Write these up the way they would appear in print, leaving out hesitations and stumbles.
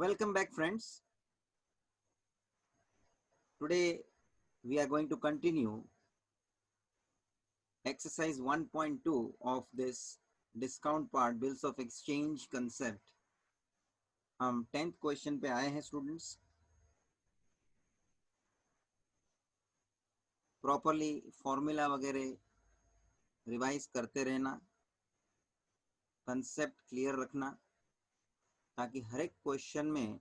Welcome back, friends. Today we are going to continue exercise 1.2 of this discount part bills of exchange concept. हम 10th question पे आए हैं students. Properly formula वगैरह revise करते रहना, concept clear रखना, ताकि हर एक क्वेश्चन में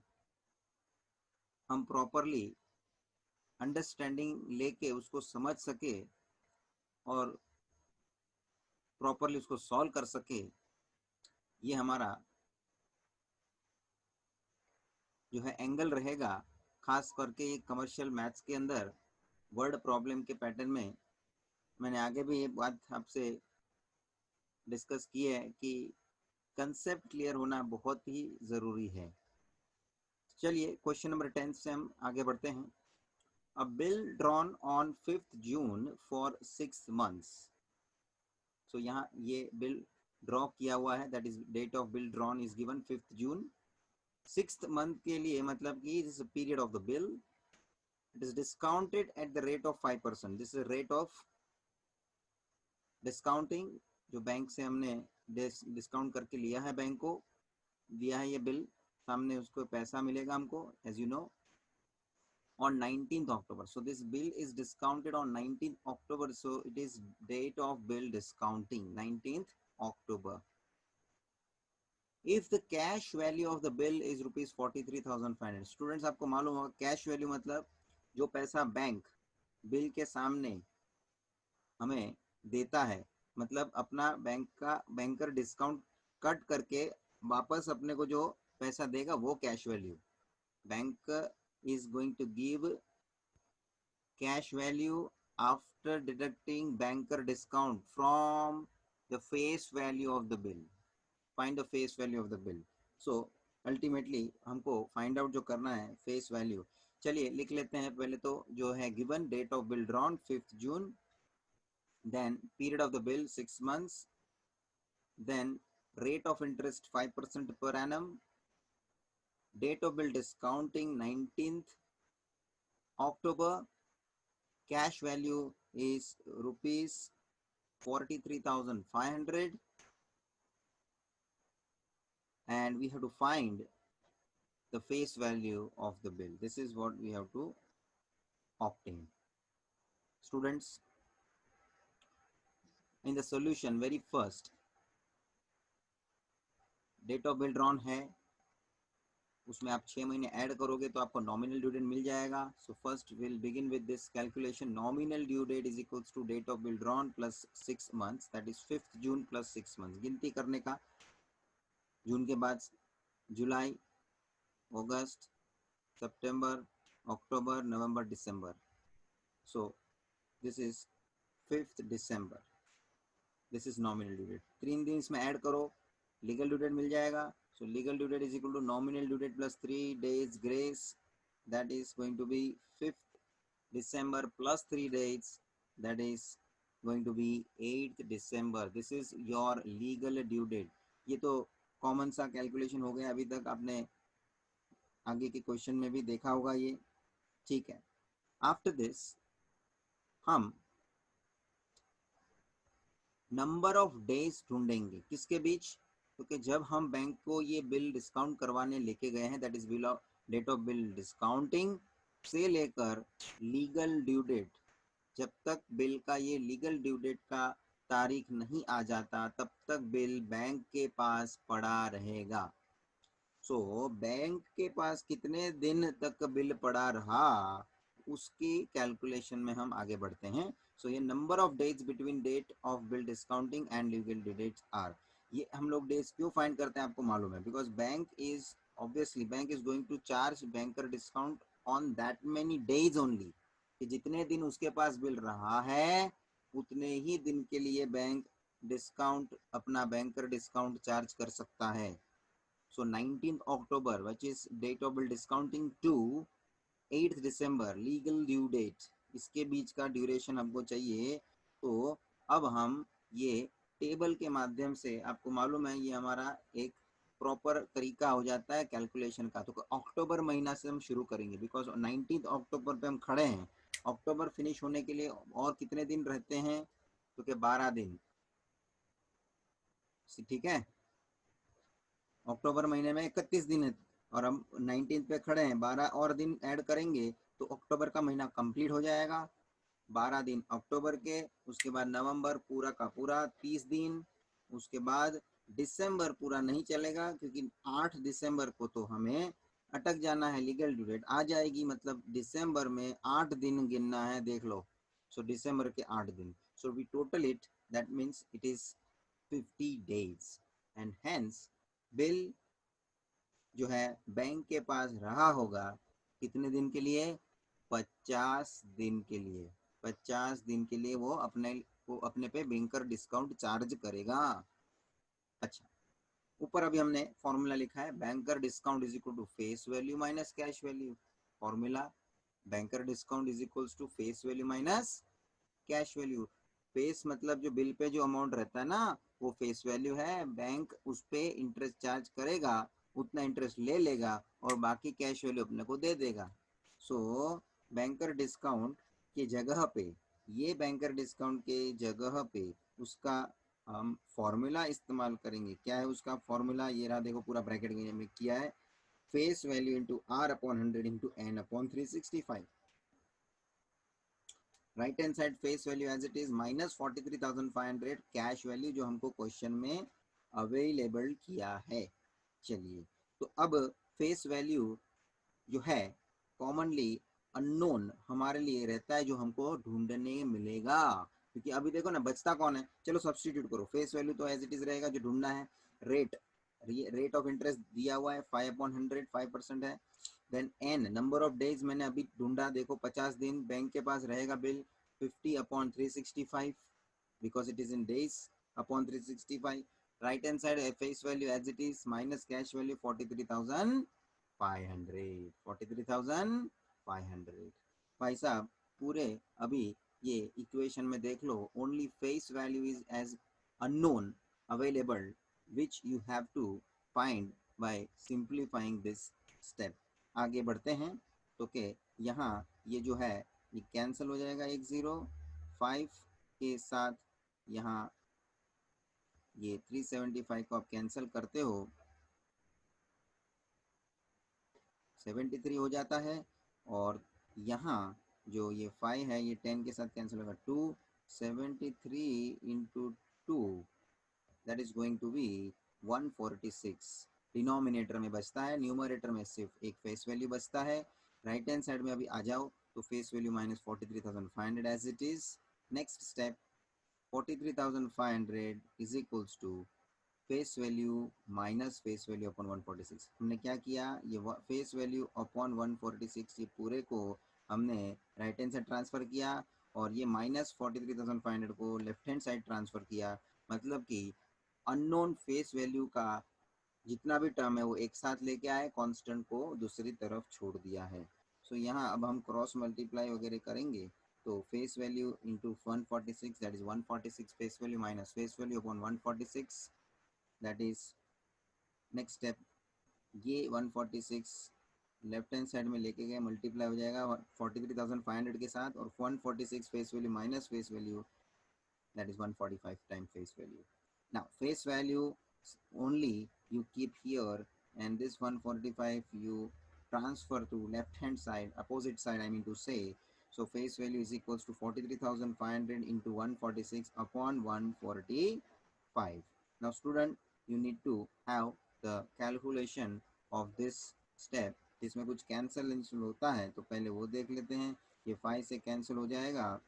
हम प्रॉपरली अंडरस्टैंडिंग लेके उसको समझ सके और प्रॉपरली उसको सॉल्व कर सके. ये हमारा जो है एंगल रहेगा, खास करके ये कमर्शियल मैथ्स के अंदर वर्ड प्रॉब्लम के पैटर्न में. मैंने आगे भी ये बात आपसे डिस्कस की है कि कंसेप्ट क्लियर होना बहुत ही ज़रूरी है. चलिए क्वेश्चन नंबर 10 से हम आगे बढ़ते हैं. A bill drawn on 5th June for 6 months. सो यहाँ ये बिल ड्रॉ किया हुआ है, that is date of bill drawn is given 5th June. 6th month के लिए मतलब कि this period of the bill. It is discounted at the rate of 5%. This is rate of discounting जो bank से हमने डिस्काउंट करके लिया है, बैंक को दिया है ये बिल, सामने उसको पैसा मिलेगा हमको, as you know, on 19th October. So this bill is discounted on 19th October. So it is date of bill discounting 19th October. If the cash value of the bill is rupees 43,500. Students आपको मालूम होगा cash value मतलब जो पैसा bank bill के सामने हमें देता है, मतलब अपना बैंक का बैंकर डिस्काउंट कट करके वापस अपने को जो पैसा देगा वो cash value. Bank is going to give cash value after deducting banker discount from the face value of the bill. Find the face value of the bill. So ultimately हमको find out जो करना है face value. चलिए लिख लेते हैं पहले तो जो है given date of bill drawn 5th June, then period of the bill 6 months, then rate of interest 5% per annum, date of bill discounting 19th October, cash value is rupees 43,500, and we have to find the face value of the bill. This is what we have to obtain. Students, in the solution, very first date of bill drawn है, उसमें आप 6 महीने add करोगे तो आपको nominal due date मिल जाएगा. So first will begin with this calculation. Nominal due date is equals to date of bill drawn plus 6 months, that is 5th June plus 6 months. गिनती करने का, जून के बाद जुलाई, अगस्त, सितंबर, अक्टूबर, नवंबर, दिसंबर. So this is 5th December. This is nominal due date. 3 दिन इसमें ऐड करो, लीगल ड्यू डेट मिल जाएगा. So legal due date is equal to nominal due date plus 3 days grace. That is going to be 5th December plus 3 days. That is going to be 8th December. This is your legal due date. ये तो common सा calculation हो गया, अभी तक आपने आगे के क्वेश्चन में भी देखा होगा ये. ठीक है. आफ्टर दिस हम नंबर ऑफ डेज ढूंढेंगे किसके बीच, क्योंकि जब हम बैंक को ये बिल डिस्काउंट करवाने लेके गए हैं, that is bill of date of bill discounting से लेकर लीगल ड्यू डेट, जब तक बिल का ये लीगल ड्यू डेट का तारीख नहीं आ जाता तब तक बिल बैंक के पास पड़ा रहेगा. सो बैंक के पास कितने दिन तक बिल पड़ा रहा उसकी कैलकुलेशन में हम आगे बढ़ते हैं. सो ये number of days between date of bill discounting and legal due dates are. ये हम लोग डेज क्यों फाइंड करते हैं आपको मालूम है, because bank is obviously bank is going to charge banker discount on that many days only. कि जितने दिन उसके पास बिल रहा है उतने ही दिन के लिए बैंक डिस्काउंट अपना बैंकर डिस्काउंट चार्ज कर सकता है. So 19th October, which is date of bill discounting to 8th December, legal due date, इसके बीच का ड्यूरेशन हमको चाहिए. तो अब हम ये टेबल के माध्यम से, आपको मालूम है ये हमारा एक प्रॉपर तरीका हो जाता है कैलकुलेशन का। तो अक्टूबर महीना से हम शुरू करेंगे, बिकॉज 19 अक्टूबर पे हम खड़े हैं। अक्टूबर फिनिश होने के लिए और कितने दिन रहते हैं, तो क्या 12 दिन, ठीक है। अक्टूबर महीने में 31 दिन है और हम 19 पे खड़े हैं, 12 और दिन ऐड करेंगे तो अक्टूबर का महीना कंप्लीट हो जाएगा। 12 दिन अक्टूबर के, उसके बाद नवंबर पूरा का पूरा 30 दिन, उसके बाद दिसंबर पूरा नहीं चलेगा क्योंकि 8 दिसंबर को तो हमें अटक जाना है, लीगल ड्यू डेट आ जाएगी, मतलब दिसंबर में 8 दिन गिनना है, देख लो। सो दिसंबर के 8 दिन, so we total it, that means it is 50 days and hence bill जो है बैंक के पास रहा होगा कितने दिन के लिए, 50 दिन के लिए। 50 दिन के लिए वो अपने पे बैंकर डिस्काउंट चार्ज करेगा। अच्छा, ऊपर अभी हमने फॉर्मूला लिखा है, banker discount is equal to face value minus cash value. Formula, banker discount is equal to face value minus cash value. Face मतलब जो बिल पे जो अमाउंट रहता है ना, वो फेस वैल्यू है। बैंक उस पे इंटरेस्ट चार्ज करेगा, उतना इंटरेस्ट ले लेगा और बाकी कैश वैल्यू अपने को दे देगा। सो बैंकर डिस्काउंट की जगह पे, ये बैंकर डिस्काउंट के जगह पे उसका हम फॉर्मूला इस्तेमाल करेंगे। क्या है उसका फॉर्मूला, ये रहा, देखो पूरा ब्रैकेट में किया है, face value into R upon 100 into N upon 365। Right hand side face value as it is minus 43,500 cash value जो हमको क्वेश्चन में अवेलेबल किया है। चलिए, तो अब फेस वैल्यू जो है कॉमनली अननोन हमारे लिए रहता है, जो हमको ढूंढने मिलेगा। क्योंकि अभी देखो ना, बचता कौन है, चलो सब्सटीट्यूट करो, फेस वैल्यू तो एज इट इज रहेगा, जो ढूंढना है रेट, रेट ऑफ इंटरेस्ट दिया हुआ है 5/100, 5% है। Then N, number of days मैंने अभी ढूंढा, देखो 50 दिन बैंक के पास रहेगा bill, 50/365 because it is in days upon 365. Right hand side face value as it is minus cash value 43,500, 43,500। भाई साहब पूरे अभी ये इक्वेशन में देख लो, only face value is as unknown available which you have to find by simplifying this step. आगे बढ़ते हैं तो के यहाँ ये जो है ये कैंसिल हो जाएगा, 105 के साथ यहाँ ये 375 को आप कैंसिल करते हो, 73 हो जाता है। और यहाँ जो ये 5 है ये 10 के साथ कैंसिल होगा, 273 into 2, that is going to be 146 denominator में बचता है, न्यूमरेटर में सिर्फ एक फेस वैल्यू बचता है। राइट हैंड साइड में अभी आ जाओ तो face value minus 43,500 as it is. Next step, 43,500 is equals to face value minus face value upon 146। हमने क्या किया, ये फेस वैल्यू अपॉन 146 ये पूरे को हमने राइट हैंड साइड ट्रांसफ़र किया और ये माइनस 43,500 को लेफ्ट हैंड साइड ट्रांसफ़र किया। मतलब कि अननोन फेस वैल्यू का जितना भी टर्म है वो एक साथ लेके आए, कांस्टेंट को दूसरी तरफ छोड़ दिया है। सो यहाँ अब हम क्रॉस मल्टीप्लाई वगैरह करेंगे तो face value into 146 that is 146 face value minus face value upon 146, that is next step. ये 146 लेफ्ट हैंड साइड में लेके गए, मल्टीप्लाई हो जाएगा 43,500 के साथ, और 146 face value minus face value that is 145 times face value. Now face value only you keep here, and this 145 you transfer to left hand side, opposite side I mean to say. So face value is equals to 43,500 into 146 upon 145. Now student, you need to have the calculation of this step। इसमें कुछ cancel होता है तो पहले वो देख लेते हैं। ये 5 से कैंसिल हो जाएगा,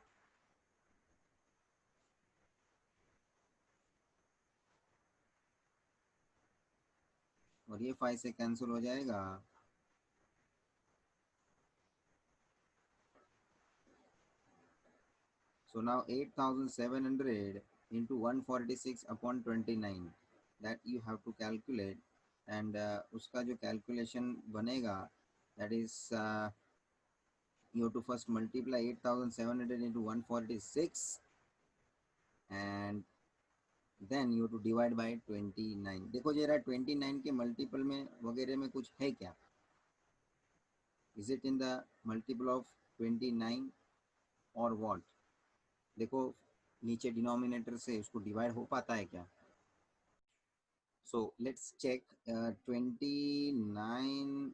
और ये 5 से कैंसिल हो जाएगा। So now 8,700 into 146 upon 29 that you have to calculate, and उसका जो calculation बनेगा that is you have to first multiply 8,700 into 146 and then you to divide by 29। देखो जरा 29 के मल्टीपल में वगैरह में कुछ है क्या? Is it in the multiple of 29 और व्हाट? देखो नीचे डिनोमिनेटर से उसको डिवाइड हो पाता है क्या? सो लेट्स चेक 29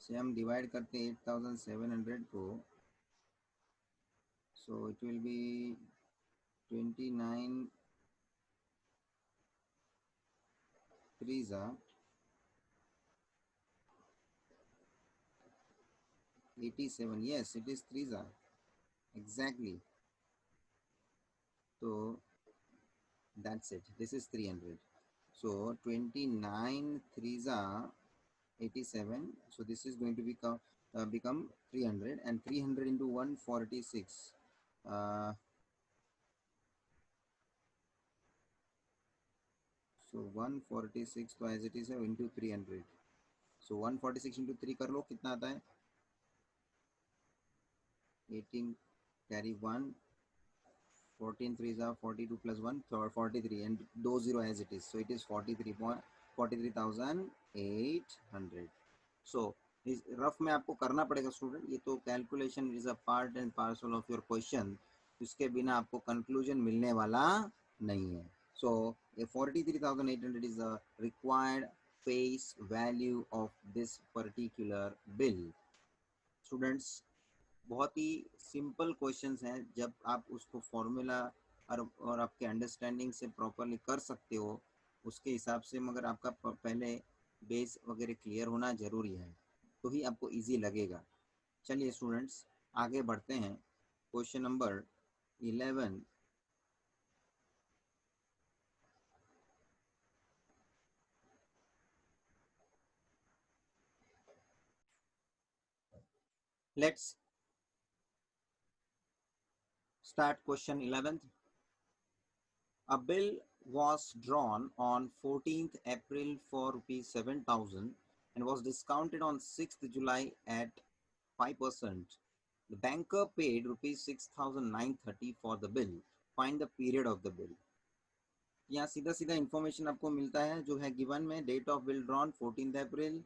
से हम डिवाइड करते हैं 8700 को, so it will B 29 threes are 87. Yes, it is threes are exactly. So that's it. This is 300. So 29 threes are 87. So this is going to become 300, and 300 into 146. So 146 तो as it is into 300. So 146 into 3 कर लो, कितना आता है? 18 carry 1, 14 threes are 42 plus 1 43, and 20 as it is, so it is 43,800. So इस rough में आपको करना पड़ेगा स्टूडेंट, ये तो calculation is a part and parcel of your question, इसके बिना आपको कंक्लूजन मिलने वाला नहीं है. सो ये 43,800 is the required face value of this particular bill. Students बहुत ही सिंपल क्वेश्चंस हैं, जब आप उसको फॉर्मूला और आपके अंडरस्टैंडिंग से प्रॉपरली कर सकते हो उसके हिसाब से, मगर आपका पहले बेस वगैरह क्लियर होना ज़रूरी है, तो ही आपको इजी लगेगा. चलिए स्टूडेंट्स आगे बढ़ते हैं. Question number 11. Let's start question 11th. A bill was drawn on 14th April for rupees 7,000 and was discounted on 6th July at 5%. The banker paid rupees 6,930 for the bill. Find the period of the bill. यहाँ सीधा सीधा information आपको मिलता है जो है given में. Date of bill drawn 14 April,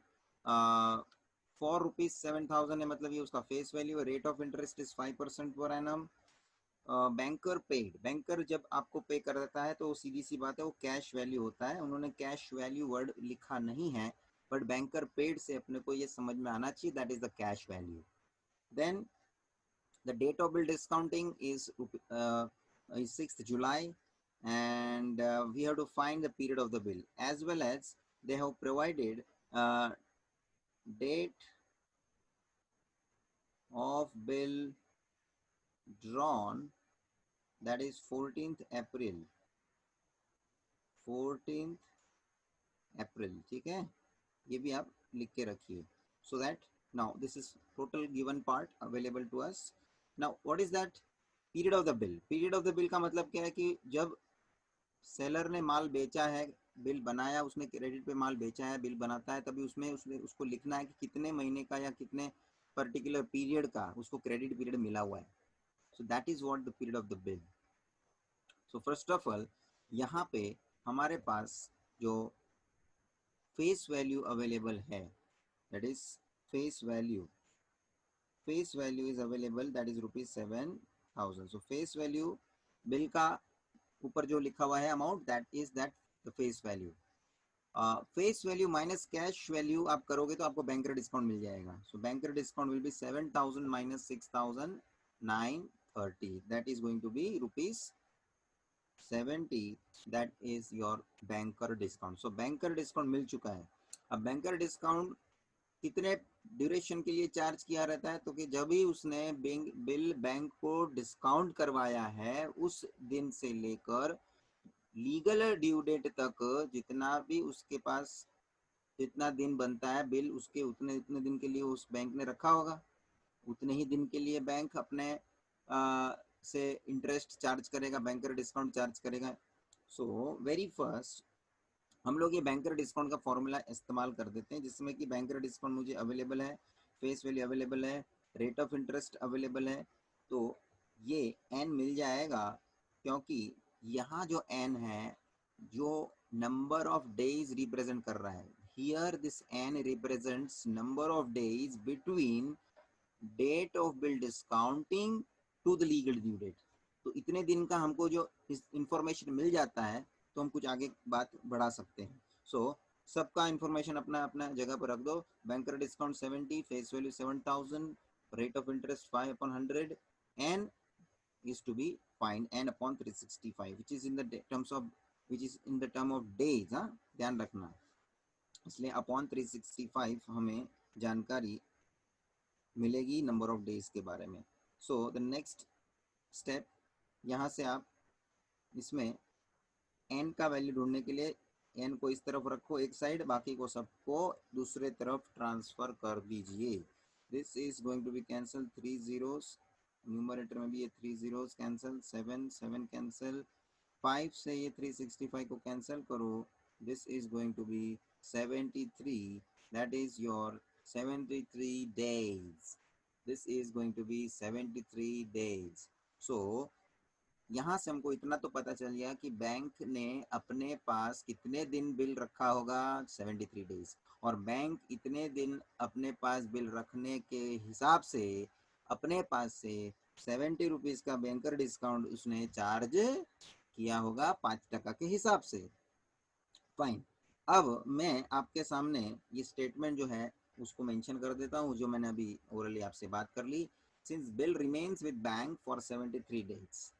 for rupees 7,000 है, मतलब ये उसका फेस वैल्यू है. Rate of interest is 5% per annum. Banker paid, banker जब आपको पे कर देता है तो सीधी सी बात है वो कैश वैल्यू होता है. उन्होंने कैश वैल्यू वर्ड लिखा नहीं है, बट बैंकर पेड से अपने को ये समझ में आना चाहिए that is the cash value. Then the date of bill discounting is 6th July, and we have to find the period of the bill, as well as they have provided date of bill drawn, that is 14th April. 14th April, ठीक है, ये भी आप लिख के रखिए. So that now this is total given part available to us. Now what is that period of the bill? Period of the bill का मतलब क्या है कि जब सेलर ने माल बेचा है, बिल बनाया, उसने क्रेडिट पे माल बेचा है, बिल बनाता है, तभी उसमें उसको लिखना है कि कितने महीने का या कितने पर्टिकुलर पीरियड का उसको क्रेडिट पीरियड मिला हुआ है. So that is what the period of the bill. So first of all यहाँ पे हमारे पास जो फेस वैल्यू अवेलेबल है, that is face value. Face value is available, that is rupees 7,000. So face value bill का ऊपर जो लिखा हुआ है amount, that is that the face value. Face value minus cash value आप करोगे तो आपको बैंकर डिस्काउंट मिल जाएगा. सो banker discount will be 7,000 minus 6,930, that is going to be rupees 70. That is your banker discount. So banker discount मिल चुका है. अब banker discount कितने ड्यूरेशन के लिए चार्ज किया रहता है, तो कि जब भी उसने बिल बैंक को डिस्काउंट करवाया है उस दिन से लेकर लीगल ड्यू डेट तक, जितना भी उसके पास जितना दिन बनता है बिल, उसके उतने उतने दिन के लिए उस बैंक ने रखा होगा, उतने ही दिन के लिए बैंक अपने से इंटरेस्ट चार्ज करेगा, बैंकर डिस्काउंट चार्ज करेगा. सो वेरी फर्स्ट हम लोग ये बैंकर डिस्काउंट का फॉर्मूला इस्तेमाल कर देते हैं, जिसमें कि बैंकर डिस्काउंट मुझे अवेलेबल है फेस वैल्यू अवेलेबल है, रेट ऑफ इंटरेस्ट अवेलेबल है, तो ये n मिल जाएगा, क्योंकि यहाँ जो n है जो नंबर ऑफ डेज रिप्रेजेंट कर रहा है, here this n represents number of days between date of bill discounting to the legal due date. तो इतने दिन का हमको जो इंफॉर्मेशन मिल जाता है तो हम कुछ आगे बात बढ़ा सकते हैं। सो सबका इंफॉर्मेशन अपना अपना जगह पर रख दो। Banker discount 70, face value 7000, rate of interest 5/100, N is to be find n upon 365 which is in the terms of which is in the term of days। हाँ, ध्यान रखना, इसलिए अपॉन 365 हमें जानकारी मिलेगी नंबर ऑफ डेज के बारे में। सो द नेक्स्ट स्टेप, यहाँ से आप इसमें n का वैल्यू ढूंढने के लिए n को इस तरफ रखो एक साइड, बाकी को सबको दूसरे तरफ ट्रांसफर कर दीजिए। This is going to be cancel, 3 zeros, numerator में भी ये 3 zeros कैंसल, 7 7 कैंसल, 5 से ये 365 को कैंसल करो, this is going to be 73, that is your 73 days, this is going to be 73 days। So यहाँ से हमको इतना तो पता चल गया कि बैंक ने अपने पास कितने दिन बिल रखा होगा, 73 डेज, और बैंक इतने दिन अपने पास बिल रखने के हिसाब से अपने पास से 70 रुपीज का बैंकर डिस्काउंट उसने चार्ज किया होगा 5% के हिसाब से। फाइन, अब मैं आपके सामने ये स्टेटमेंट जो है उसको मेंशन कर देता हूँ, जो मैंने अभी ओरली आपसे बात कर ली। Since bill remains with bank for 73 days,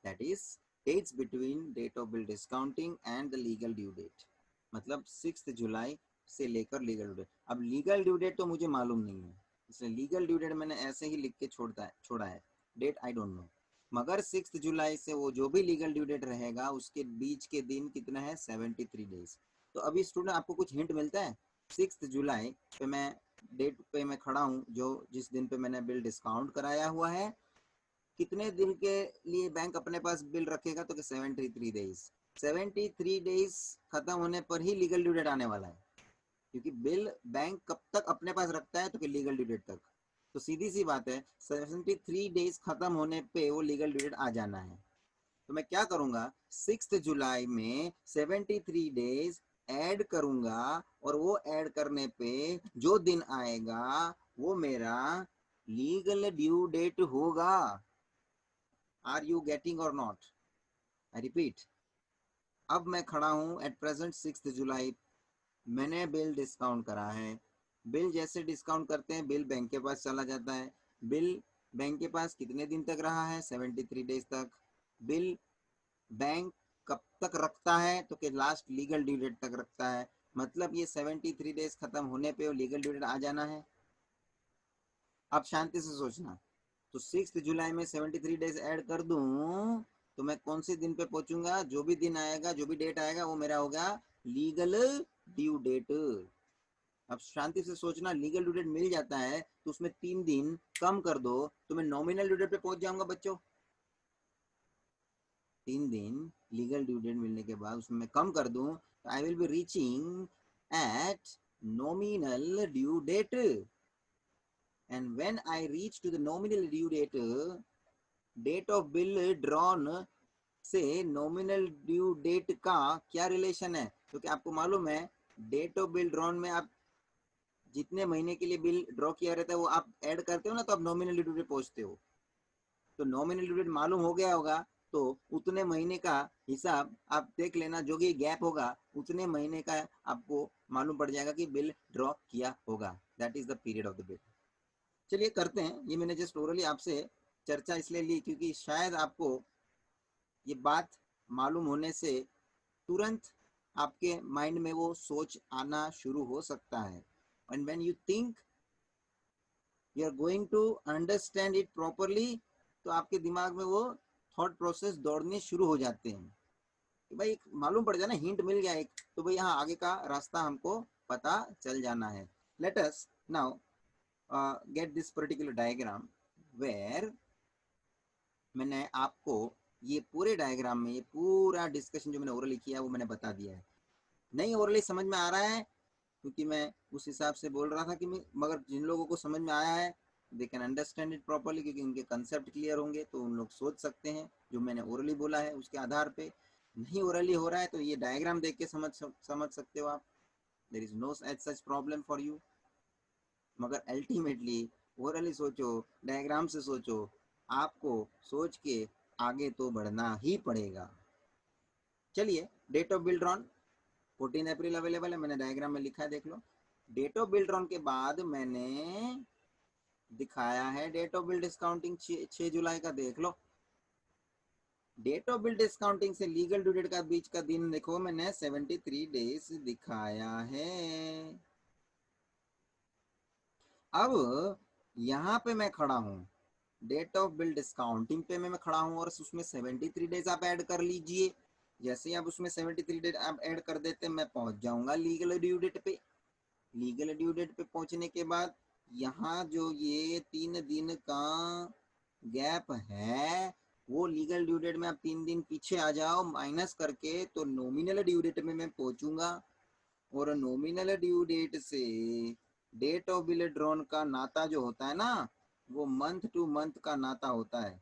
that is dates between date of bill discounting and the legal due date, मतलब 6 जुलाई से लेकर लीगल ड्यू डेट। अब लीगल ड्यू डेट तो मुझे मालूम नहीं है, इसलिए लीगल ड्यू डेट मैंने ऐसे ही लिख के छोड़ा है, डेट आई डोंट नो, मगर 6 जुलाई से वो जो भी लीगल ड्यू डेट रहेगा उसके बीच के दिन कितना है, 73 डेज। तो अभी स्टूडेंट आपको कुछ हिंट मिलता है, 6 जुलाई पे मैं डेट पे मैं खड़ा हूँ, जो जिस दिन पे मैंने बिल डिस्काउंट कराया हुआ है, कितने दिन के लिए बैंक अपने पास बिल रखेगा, तो 73 डेज। 73 डेज खत्म होने पर ही लीगल ड्यू डेट आने वाला है, क्योंकि बिल बैंक कब तक अपने पास रखता है, तो कि लीगल ड्यू डेट तक। तो सीधी सी बात है, 73 डेज खत्म होने पे वो लीगल ड्यू डेट आ जाना है। तो मैं क्या करूंगा, 6 जुलाई में 73 डेज ऐड करूंगा, और वो ऐड करने पे जो दिन आएगा वो मेरा लीगल ड्यू डेट होगा। आर यू गेटिंग और नॉट? आई रिपीट, अब मैं खड़ा हूं एट प्रेजेंट 6 जुलाई, मैंने बिल डिस्काउंट करा है। बिल जैसे डिस्काउंट करते हैं, बिल बैंक के पास चला जाता है। बिल बैंक के पास कितने दिन तक रहा है, 73 डेज तक। बिल बैंक कब तक रखता है, तो कि लास्ट लीगल ड्यू डेट तक रखता है, मतलब ये 73 डेज खत्म होने पे लीगल ड्यू डेट आ जाना है। अब शांति से सोचना, तो 6 जुलाई में 73 डेज ऐड कर दूं तो मैं कौन से दिन पे पहुंचूंगा, जो भी दिन आएगा, जो भी डेट आएगा, वो मेरा होगा लीगल ड्यू डेट। अब शांति से सोचना, लीगल ड्यू डेट मिल जाता है तो उसमें 3 दिन कम कर दो तो मैं नॉमिनल ड्यू डेट पे पहुंच जाऊंगा बच्चों। 3 दिन लीगल ड्यू डेट मिलने के बाद उसमें मैं कम कर दूं तो I will be reaching at nominal due date. And when I reach to the nominal due date, date of bill drawn से नॉमिनल ड्यू डेट का क्या रिलेशन है, क्योंकि आपको मालूम है डेट ऑफ बिल ड्रॉन में आप जितने महीने के लिए बिल ड्रॉ किया रहता है वो आप ऐड करते हो ना, तो आप नॉमिनल ड्यू डेट पहुंचते हो। तो नॉमिनल ड्यू डेट मालूम हो गया होगा तो उतने महीने का हिसाब आप देख लेना, जो भी गैप होगा उतने महीने का आपको मालूम पड़ जाएगा कि बिल ड्रॉ किया होगा, that is the period of the bill. चलिए करते हैं, ये मैंने जस्ट ओरली आपसे चर्चा इसलिए ली क्योंकि शायद आपको ये बात मालूम होने से तुरंत आपके माइंड में वो सोच आना शुरू हो सकता है। And when you think you are going to understand it properly, तो आपके दिमाग में वो थॉट प्रोसेस दौड़ने शुरू हो जाते हैं कि भाई मालूम पड़ जाना, हिंट मिल गया एक, तो भाई यहाँ आगे का रास्ता हमको पता चल जाना है। Let us now get this particular diagram where मैंने आपको ये पूरे डायग्राम में ये पूरा डिस्कशन जो मैंने ओरली किया वो मैंने बता दिया है। नहीं ओरली समझ में आ रहा है क्योंकि मैं उस हिसाब से बोल रहा था कि मैं, मगर जिन लोगों को समझ में आया है they can understand it properly, क्योंकि उनके कंसेप्ट क्लियर होंगे तो उन लोग सोच सकते हैं जो मैंने ओरली बोला है उसके आधार पे। नहीं ओरली हो रहा है तो ये डायग्राम देख के समझ सकते हो आप। There is no such problem for you. मगर अल्टीमेटली ओरली सोचो, डायग्राम से सोचो, आपको सोच के आगे तो बढ़ना ही पड़ेगा। चलिए, date of bill drawn 14 April available है, मैंने डायग्राम में लिखा है, देख लो। डेट ऑफ बिल ड्रॉन के बाद मैंने दिखाया है date of bill discounting 6 July का, देख लो। डेट ऑफ बिल डिस्काउंटिंग से लीगल ड्यू डेट का बीच का दिन देखो, मैंने 73 डेज दिखाया है। अब यहाँ पे मैं खड़ा हूँ, डेट ऑफ बिल डिस्काउंटिंग पे मैं खड़ा हूँ और उसमें 73 डेज आप ऐड कर लीजिए। जैसे ही आप उसमें 73 डेज आप ऐड कर देते मैं पहुंच जाऊंगा लीगल ड्यू डेट पे। लीगल ड्यू डेट पे पहुंचने के बाद यहाँ जो ये 3 दिन का गैप है, वो लीगल ड्यू डेट में आप 3 दिन पीछे आ जाओ माइनस करके, तो नॉमिनल ड्यू डेट में मैं पहुंचूंगा। और नॉमिनल ड्यू डेट से डेट ऑफ बिल ड्रॉन का नाता जो होता है ना, वो मंथ टू मंथ का नाता होता है।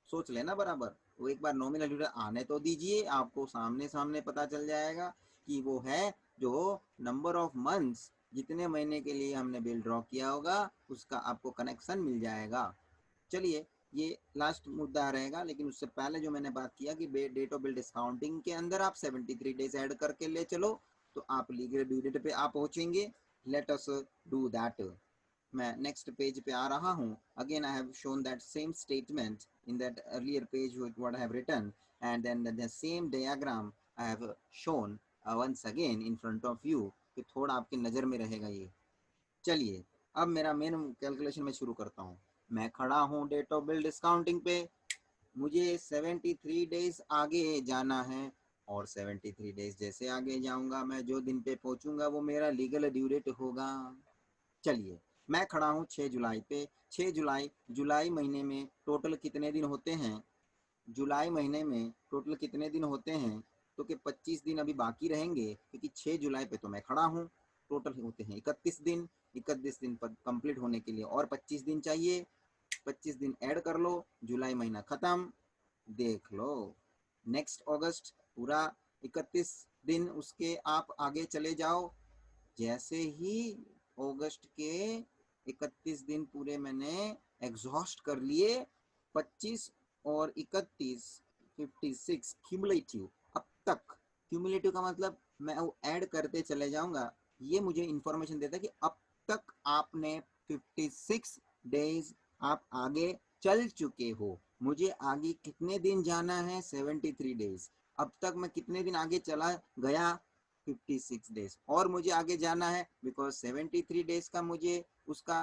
सोच लेना बराबर। वो एक बार नॉमिनल ड्यू डेट आने तो दीजिए, आपको सामने सामने पता चल जाएगा कि वो है जो नंबर ऑफ मंथ्स, जितने महीने के लिए हमने बिल ड्रॉ किया होगा उसका आपको कनेक्शन मिल जाएगा। चलिए, ये लास्ट मुद्दा रहेगा, लेकिन उससे पहले जो मैंने बात किया कि डेट ऑफ बिल डिस्काउंटिंग के अंदर आप 73 डेज ऐड करके ले चलो तो आप लीगल ड्यू डेट पे आप पहुंचेंगे। Let us do that. मैं नेक्स्ट पेज पे आ रहा हूँ। Again I have shown that same statement in that earlier page with what I have written, and then the same diagram I have shown once again in front of you, कि थोड़ा आपकी नज़र में रहेगा ये। चलिए, अब मेरा मेन कैलकुलेशन मैं शुरू करता हूँ। मैं खड़ा हूँ डेट ऑफ बिल डिस्काउंटिंग पे, मुझे 73 डेज आगे जाना है, और 73 डेज जैसे आगे जाऊंगा मैं, जो दिन पे पहुंचूंगा वो मेरा लीगल ड्यू डेट होगा। चलिए, मैं खड़ा हूँ 6 जुलाई पे। 6 जुलाई, जुलाई महीने में टोटल कितने दिन होते हैं? जुलाई महीने में टोटल कितने दिन होते हैं? तो कि 25 दिन अभी बाकी रहेंगे, क्योंकि 6 जुलाई पे तो मैं खड़ा हूँ। टोटल होते हैं 31 दिन। 31 दिन पर कंप्लीट होने के लिए और 25 दिन चाहिए। 25 दिन ऐड कर लो, जुलाई महीना खत्म। देख लो, नेक्स्ट अगस्त पूरा 31 दिन, उसके आप आगे चले जाओ। जैसे ही अगस्त के 31 दिन पूरे मैंने एग्जॉस्ट कर लिए, 25 और 31, 56 क्यूमुलेटिव अब तक। क्यूमुलेटिव का मतलब मैं ऐड करते चले जाऊंगा। ये मुझे इंफॉर्मेशन देता है कि अब तक आपने 56 डेज आप आगे चल चुके हो। मुझे आगे कितने दिन जाना है? 73 डेज। अब तक मैं कितने दिन आगे चला गया? 56 डेज। और मुझे आगे जाना है, बिकॉज 73 डेज का मुझे उसका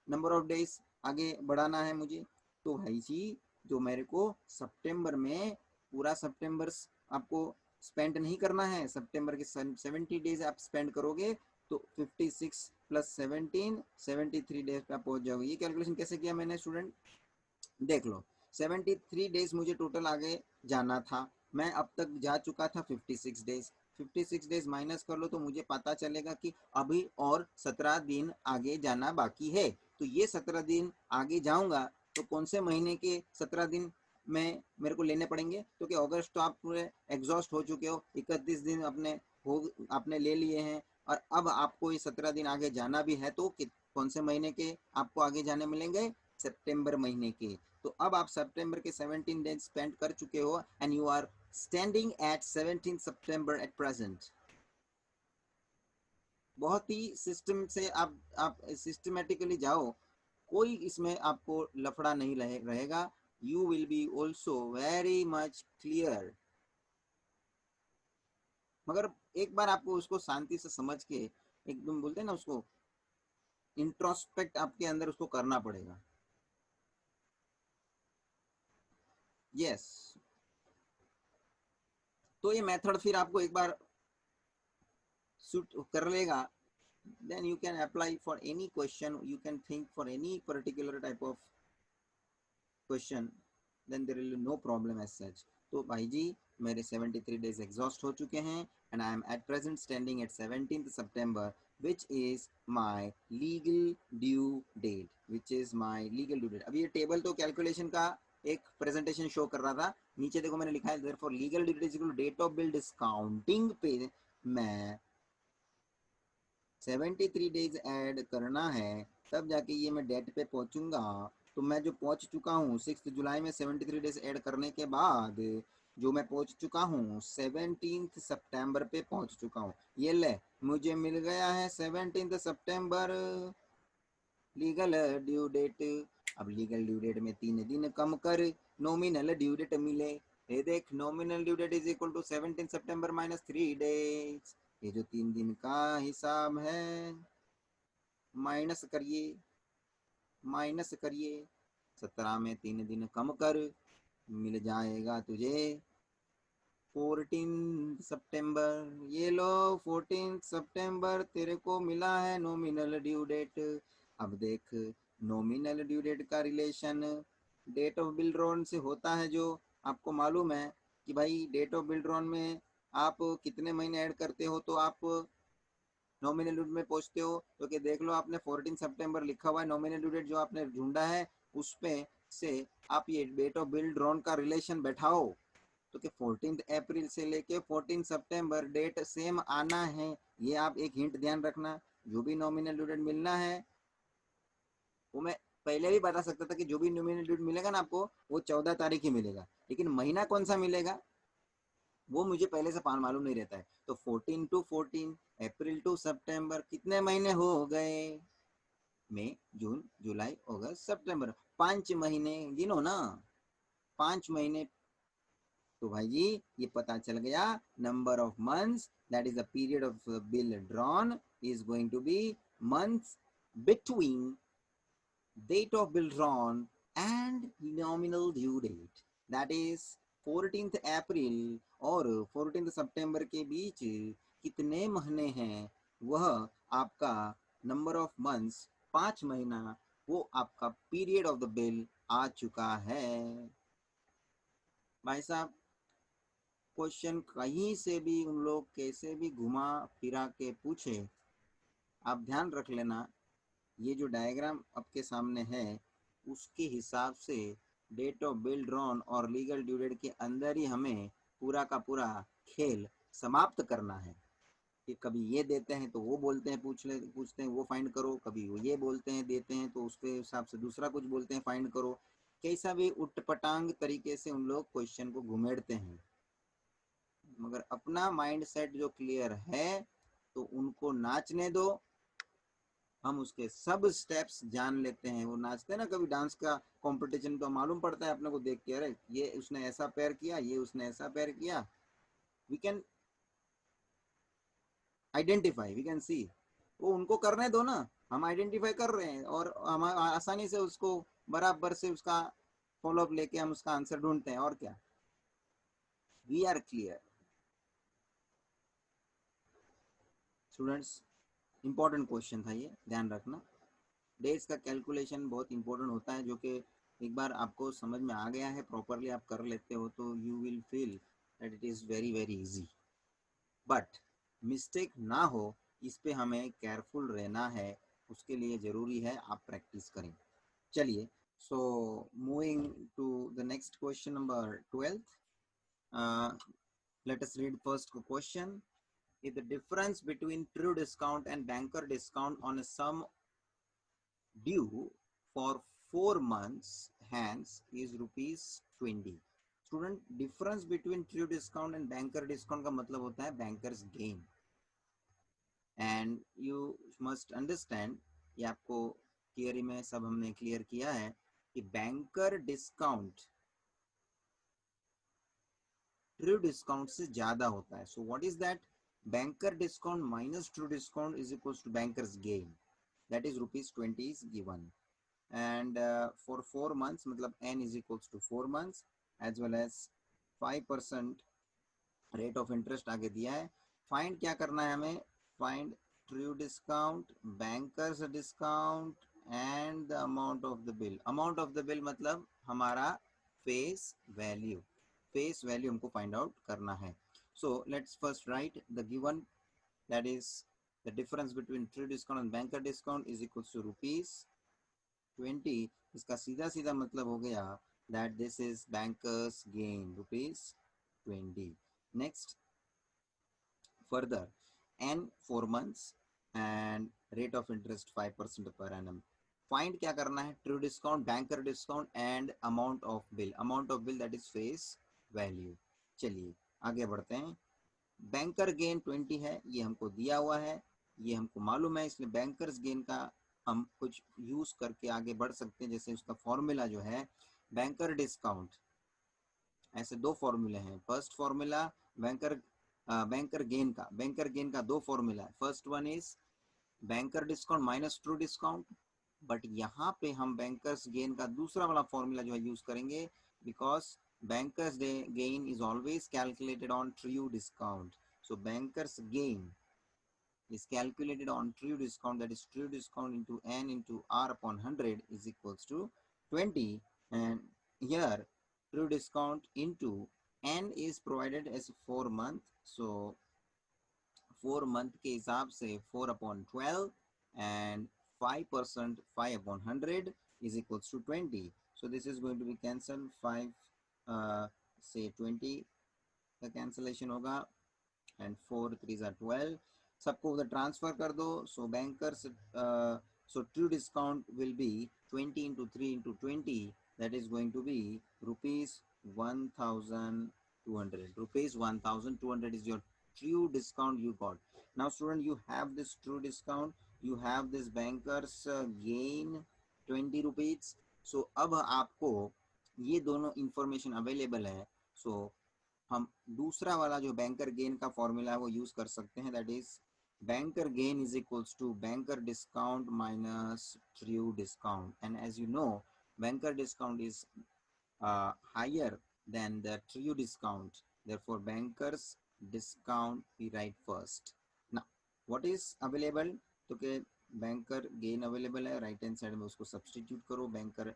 नंबर ऑफ डेज आगे बढ़ाना है मुझे। तो भाई जी, जो मेरे को सितंबर में पूरा सितंबर आपको स्पेंड नहीं करना है, सितंबर के 70 डेज आप स्पेंड करोगे तो 56 प्लस 17, 73 डेज पे आप पहुंच जाओगे। ये कैलकुलेशन कैसे किया मैंने स्टूडेंट? देख लो, 73 डेज मुझे टोटल आगे जाना था, मैं अब तक जा चुका था 56 डेज। 56 डेज माइनस कर लो तो मुझे पता चलेगा कि अभी और 17 दिन आगे जाना बाकी है। तो ये 17 दिन आगे जाऊंगा तो कौन से महीने के 17 दिन में मेरे को लेने पड़ेंगे? तो कि अगस्त तो आप पूरे एग्जॉस्ट हो चुके हो, 31 दिन आपने ले लिए हैं, और अब आपको ये 17 दिन आगे जाना भी है, तो कौन से महीने के आपको आगे जाने मिलेंगे? सितंबर महीने के। तो अब आप सितंबर के 17 डेज स्पेंड कर चुके हो, and you are standing at 17 September at present. बहुत ही सिस्टम से आप सिस्टमेटिकली जाओ, कोई इसमें आपको लफड़ा नहीं रहेगा। You will be also very much clear. मगर एक बार आपको उसको शांति से समझ के, एकदम बोलते हैं ना उसको, इंट्रोस्पेक्ट आपके अंदर उसको करना पड़ेगा। यस, तो ये मेथड फिर आपको एक बार सूट कर लेगा, then you can apply for any question, you can think for any particular type of question, then there will be no problem as such। तो भाई जी, मेरे 73 डेज एग्जॉस्ट हो चुके हैं and I am at present standing at 17 September which is my legal due date, which is my legal due date. अब ये table तो calculation का एक प्रेजेंटेशन शो कर रहा था, नीचे देखो मैंने लिखा है therefore legal due date is equal to date of bill discounting पे मैं 73 डेज ऐड करना है, तब जाके ये मैं डेट पे पहुंचूंगा। तो मैं जो पहुंच चुका हूँ 6 जुलाई में 73 डेज ऐड करने के बाद जो मैं पहुंच चुका हूँ 17 सितंबर पे पहुंच चुका हूँ। ये ले मुझे मिल गया है 17 सितंबर लीगल ड्यू डेट। अब लीगल ड्यू डेट में 3 दिन कम कर नॉमिनल ड्यू डेट मिले। ये देख nominal due date is equal to 17 September minus 3 days. ये जो 3 दिन का हिसाब है माइनस करिए, माइनस करिए 17 में 3 दिन कम कर, मिल जाएगा तुझे 14 सितंबर। ये लो 14 सितंबर तेरे को मिला है नॉमिनल ड्यू डेट। अब देख नॉमिनल ड्यू डेट का relation date of bill drawn से होता है, जो आपको मालूम है कि भाई डेट ऑफ बिल ड्रॉन में आप कितने महीने ऐड करते हो तो आप नॉमिनल ड्यू डेट में पहुंचते हो। तो कि देख लो आपने 14 सितंबर लिखा हुआ है, नॉमिनल ड्यू डेट जो आपने ढूंढा है उस पे से आप ये डेट ऑफ बिल ड्रॉन का रिलेशन बैठाओ, तो कि 14 अप्रैल से लेके 14 सितंबर डेट सेम आना है। ये आप एक हिंट ध्यान रखना, जो भी नॉमिनल ड्यू डेट मिलना है वो मैं पहले भी बता सकता था कि जो भी नॉमिनल ड्यू डेट मिलेगा ना आपको वो 14 तारीख ही मिलेगा, लेकिन महीना कौन सा मिलेगा वो मुझे पहले से मालूम नहीं रहता है। तो 14 टू 14 अप्रैल टू सितंबर कितने महीने हो गए, मई जून जुलाई अगस्त सितंबर, 5 महीने गिनो ना, 5 महीने। तो भाई जी ये पता चल गया number of months that is the period of bill drawn is going to be months between date of bill drawn and nominal due date, that is 14th अप्रैल और 14th सितंबर के बीच कितने महीने हैं वह आपका नंबर ऑफ मंथ्स 5 महीना, वो आपका पीरियड ऑफ द बिल आ चुका है। भाई साहब क्वेश्चन कहीं से भी उन लोग कैसे भी घुमा फिरा के पूछे, आप ध्यान रख लेना ये जो डायग्राम आपके सामने है उसके हिसाब से डेट ऑफ बिल ड्रॉन और लीगल ड्यू डेट के अंदर ही हमें पूरा का पूरा खेल समाप्त करना है। कि कभी ये देते हैं तो वो बोलते हैं पूछते हैं वो फाइंड करो, कभी वो ये बोलते हैं देते हैं तो उसके हिसाब से दूसरा कुछ बोलते हैं फाइंड करो। कैसा भी उटपटांग तरीके से उन लोग क्वेश्चन को घुमेड़ते हैं, मगर अपना माइंड सेट जो क्लियर है तो उनको नाचने दो, हम उसके सब स्टेप्स जान लेते हैं। वो नाचते हैं ना कभी डांस का कंपटीशन, तो मालूम पड़ता है अपने को देख के, अरे ये उसने ऐसा पैर किया, ये उसने ऐसा पैर किया, we can identify, we can see. वो उनको करने दो ना, हम आइडेंटिफाई कर रहे हैं और हम आसानी से उसको बराबर से उसका फॉलोअप लेके हम उसका आंसर ढूंढते हैं, और क्या। We are clear students, important question था ये, ध्यान रखना। डेज का कैलकुलेशन बहुत इंपॉर्टेंट होता है, जो कि एक बार आपको समझ में आ गया है प्रॉपरली आप कर लेते हो तो you will feel that it is very very easy. But mistake ना हो इस पे हमें केयरफुल रहना है, उसके लिए ज़रूरी है आप प्रैक्टिस करें। चलिए, so moving to the next question number 12th, let us read first question. If the difference between true discount and banker discount on a sum due for 4 months hence is rupees 20। Student difference between true discount and banker discount का मतलब होता है bankers gain, and you must understand, ये आपको theory में सब हमने clear किया है कि बैंकर डिस्काउंट ट्रू डिस्काउंट से ज्यादा होता है। So what is that, banker discount minus true discount is equals to bankers gain, that is rupees 20 is given, and for 4 months मतलब n is equals to 4 months as well as 5% rate of interest आगे दिया है। Find क्या करना है हमें, find true discount, bankers discount and the amount of the bill. Amount of the bill मतलब हमारा फेस वैल्यू, फेस वैल्यू हमको फाइंड आउट करना है. So let's first write the given, that is the difference between true discount and banker discount is equals to ₹20. इसका सीधा सीधा मतलब हो गया that this is bankers gain ₹20. Next, further, n 4 months and rate of interest 5% per annum. Find क्या करना है? True discount, banker discount and amount of bill. Amount of bill that is face value. चलिए आगे बढ़ते हैं. Banker gain 20 है, ये हमको दिया हुआ है, ये हमको मालूम है, इसलिए बैंकर्स गेन का हम कुछ यूज करके आगे बढ़ सकते हैं. जैसे उसका फॉर्मूला जो है बैंकर डिस्काउंट, ऐसे दो फॉर्मूले हैं. First formula banker banker gain का दो फॉर्मूला है. First one is banker discount minus true discount, but यहाँ पे हम बैंकर्स गेन का दूसरा वाला फॉर्मूला जो है यूज करेंगे, because bankers gain is always calculated on true discount. So bankers gain is calculated on true discount, that is true discount into n into r upon 100 is equals to 20. And here true discount into n is provided as 4 month, so 4 month के हिसाब से 4 upon 12 and 5% 5 upon 100 is equals to 20. So this is going to be cancelled. 5 say 20 का cancellation होगा and 4 3s are 12. सबको उधर transfer कर दो. So bankers so true discount will be 20 into 3 into 20, that is going to be ₹1,200. ₹1,200 is your true discount you got. Now student, you have this true discount, you have this bankers gain ₹20. So अब आपको ये दोनों information available है. So हम दूसरा वाला जो banker gain का फॉर्मूला है वो यूज कर सकते हैं, that is banker gain is equals to banker discount minus true discount. And as you know banker discount is higher than the true discount, therefore bankers discount we write first. Now what is available, तो के banker gain available है, right hand side में उसको substitute करो. Banker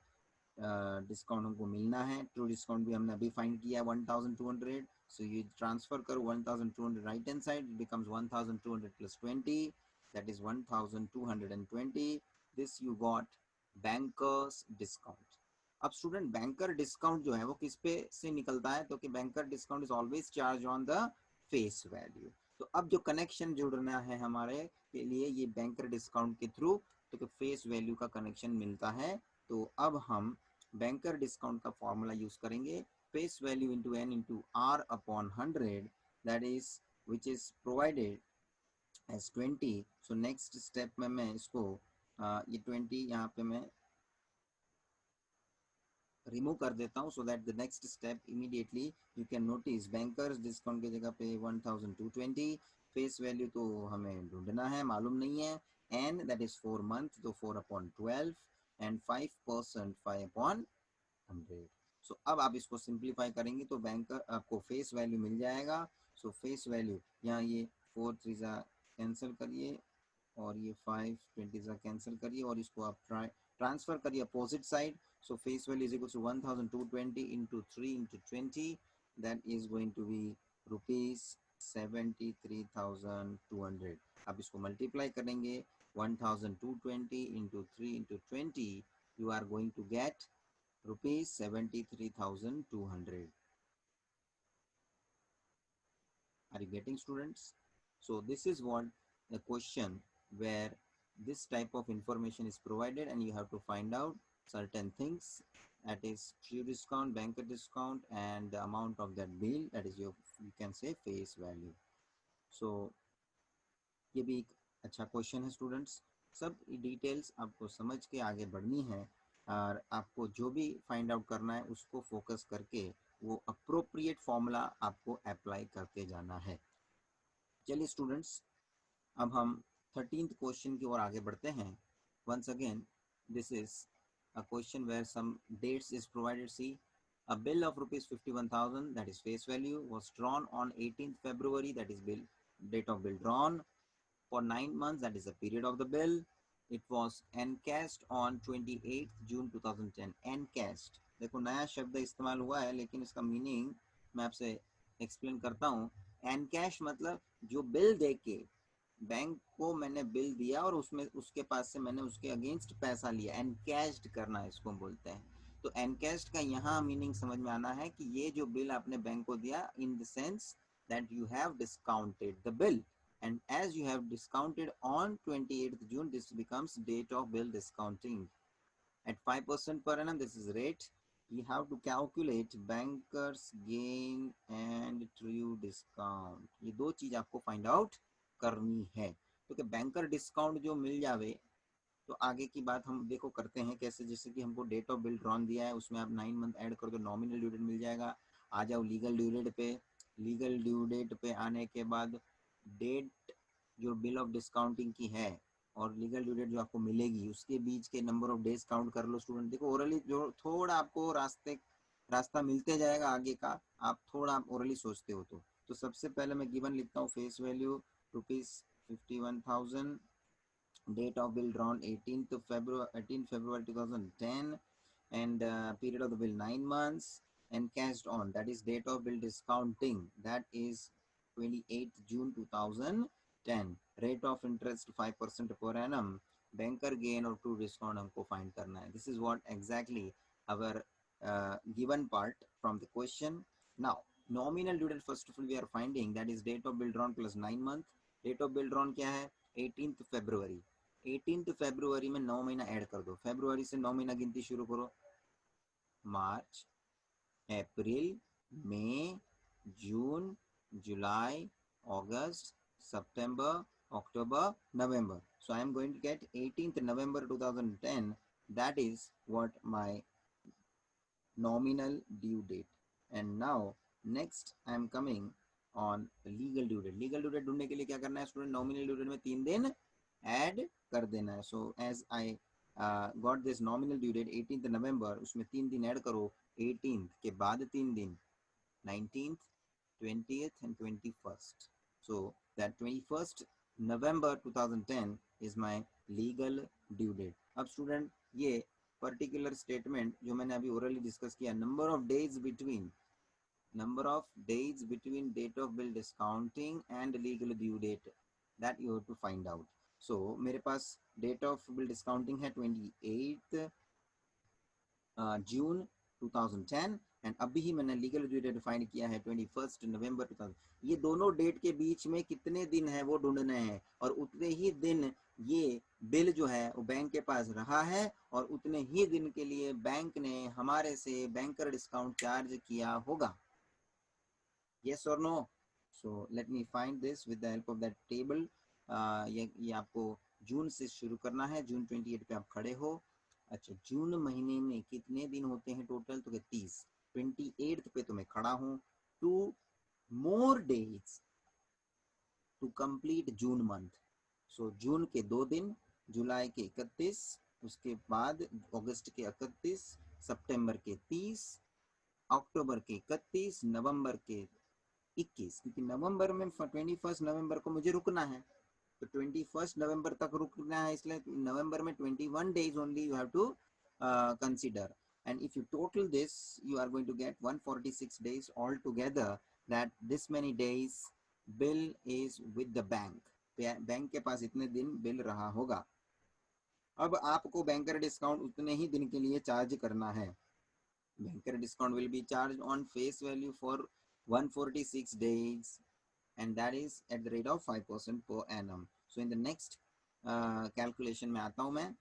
discount हमको मिलना है, true discount भी हमने अभी फाइंड किया है 1200. सो ये ट्रांसफर करो 1200 right hand side, it becomes 1200 plus 20, that is 1220. This you got bankers discount. अब स्टूडेंट बैंकर डिस्काउंट जो है वो किस पे से निकलता है, तो कि banker discount is always charge on the face value. तो अब जो कनेक्शन जुड़ना है हमारे के लिए ये बैंकर डिस्काउंट के थ्रू, तो कि फेस वैल्यू का कनेक्शन मिलता है. तो अब हम बैंकर डिस्काउंट का फॉर्मूला यूज करेंगे, face value into N into R upon 100, that is which is provided as 20. So next step में मैं इसको ये 20 यहाँ पे मैं रिमूव कर देता हूँ, so that the next step immediately you can notice bankers discount की जगह पे 1220. फेस वैल्यू तो हमें ढूंढना है, मालूम नहीं है. एन दैट इज 4 मंथ, तो 4 अपॉन 12 एंड 5% 5 अपॉन 100. सो अब आप इसको सिंप्लीफाई करेंगे तो बैंकर आपको फेस वैल्यू मिल जाएगा. सो फेस वैल्यू यहाँ ये 4 3 कैंसिल करिए और ये 5 20 कैंसिल करिए और इसको आप ट्रांसफर करिए opposite side. So face value is equal to 1220 into 3 into 20, that is going to be ₹73,200. अब इसको मल्टीप्लाई करेंगे 1220 into 3 into 20, you are going to get ₹73,200. Are you getting, students? So this is what the question where this type of information is provided and you have to find out certain things, that is true discount, banker discount and the amount of that bill, that is your you can say face value. So ये भी एक अच्छा question है students. सब details आपको समझ के आगे बढ़नी है और आपको जो भी फाइंड आउट करना है उसको फोकस करके वो अप्रोप्रिएट फॉर्मूला आपको अप्लाई करते जाना है. चलिए स्टूडेंट्स, अब हम 13th क्वेश्चन की ओर आगे बढ़ते हैं. Once again this is a question where some dates is provided. See, a bill of ₹51,000, that is face value, was drawn on 18th February, that is bill date of bill drawn, for 9 months, that is the period of the bill. It was encashed on 28th June 2010. Encashed, देखो नया शब्द इस्तेमाल हुआ है लेकिन इसका meaning मैं आपसे एक्सप्लेन करता हूँ। एनकैश मतलब जो बिल दे के बैंक को मैंने बिल दिया और उसमें उसके पास से मैंने उसके अगेंस्ट पैसा लिया, एनकैश्ड करना इसको बोलते हैं। तो एनकैश्ड का यहाँ मीनिंग समझ में आना है कि ये जो बिल आपने बैंक को दिया, in the sense that you have discounted the bill, and as you have discounted on 28th June, this becomes date of bill discounting. At 5% per annum, this is rate. You have to calculate bankers gain and true discount. ये दो चीज आपको find out करनी है। तो क्या banker discount जो मिल जावे, तो आगे की बात हम देखो करते हैं कैसे। जैसे कि हमको डेट ऑफ बिल ड्रॉन दिया है, उसमें आप 9 मंथ ऐड कर दो, नॉमिनल ड्यू डेट मिल जाएगा। आ जाओ लीगल ड्यू डेट पे। लीगल ड्यू डेट पे आने के बाद डेट जो बिल ऑफ डिस्काउंटिंग की है और लीगल ड्यू डेट जो आपको मिलेगी, उसके बीच के नंबर ऑफ डेज काउंट कर लो स्टूडेंट। देखो ओरली जो थोड़ा आपको रास्ता मिलते जाएगा आगे का, आप थोड़ा ओरली सोचते हो तो सबसे पहले मैं गिवन लिखता हूँ face value ₹51,000, date of bill drawn 18 February 2010, and period of the bill 9 months, and cashed on, that is date of bill discounting, that is 28th June 2010, rate of interest 5% per annum, banker gain और true discount हमको find करना है. This is what exactly our given part from the question. Now nominal due date, first of all we are finding, that is date of bill drawn plus 9 month. date of bill drawn क्या है? 18th February. 18th February में 9 महीना add कर दो, फरवरी से 9 महीना गिनती शुरू करो, मार्च, अप्रैल, मई, जून, जुलाई, अगस्त, सितंबर, October, November. So I am going to get 18th November 2010. That is what my nominal due date. And now next I am coming on legal due date. Legal due date ढूंढने के लिए क्या करना है स्टूडेंट? नॉमिनल ड्यू डेट में 3 दिन add कर देना है. So as I got this nominal due date 18th November, उसमें 3 दिन ऐड करो, 18th के बाद 3 दिन 19th, 20th and 21st. So that 21st November 2010 is my legal due date. अब स्टूडेंट ये पर्टिकुलर स्टेटमेंट जो मैंने अभी ओरली डिस्कस किया, number of days between date of bill discounting and legal due date, that you have to find out. So मेरे पास date of bill discounting है 28 जून 2010, and अभी ही मैंने लीगल ड्यू डेट फाइंड किया है 21 नवंबर 2000. ये दोनों डेट के बीच में कितने दिन है वो ढूंढने हैं, और उतने ही दिन ये बिल जो है वो बैंक के पास रहा है, और उतने ही दिन के लिए बैंक ने हमारे से बैंकर डिस्काउंट चार्ज किया होगा. यस और no? So let me find this with the help of that table. ये आपको जून से शुरू करना है. जून 28 पे आप खड़े हो. अच्छा, जून महीने में कितने दिन होते हैं टोटल? तो 30. 28 पे तो मैं खड़ा हूँ. 2 more days to complete June month. So जून के 2 दिन, जुलाई के 31, उसके बाद अगस्त के 31, सितंबर के 30, अक्टूबर के 31, नवंबर के 21, क्योंकि नवंबर में 21 नवंबर को मुझे रुकना है, तो 21 नवंबर तक रुकना है, इसलिए नवंबर में 21 days only you have to consider. And if you total this, you are going to get 146 days altogether, that this many days bill is with the bank. Bank के पास इतने दिन बिल रहा होगा. अब आपको बैंकर डिस्काउंट उतने ही दिन के लिए चार्ज करना है. Banker discount will B charge on face value for 146 days, and that is at the rate of 5% per annum. So in the next calculation में आता हूँ मैं.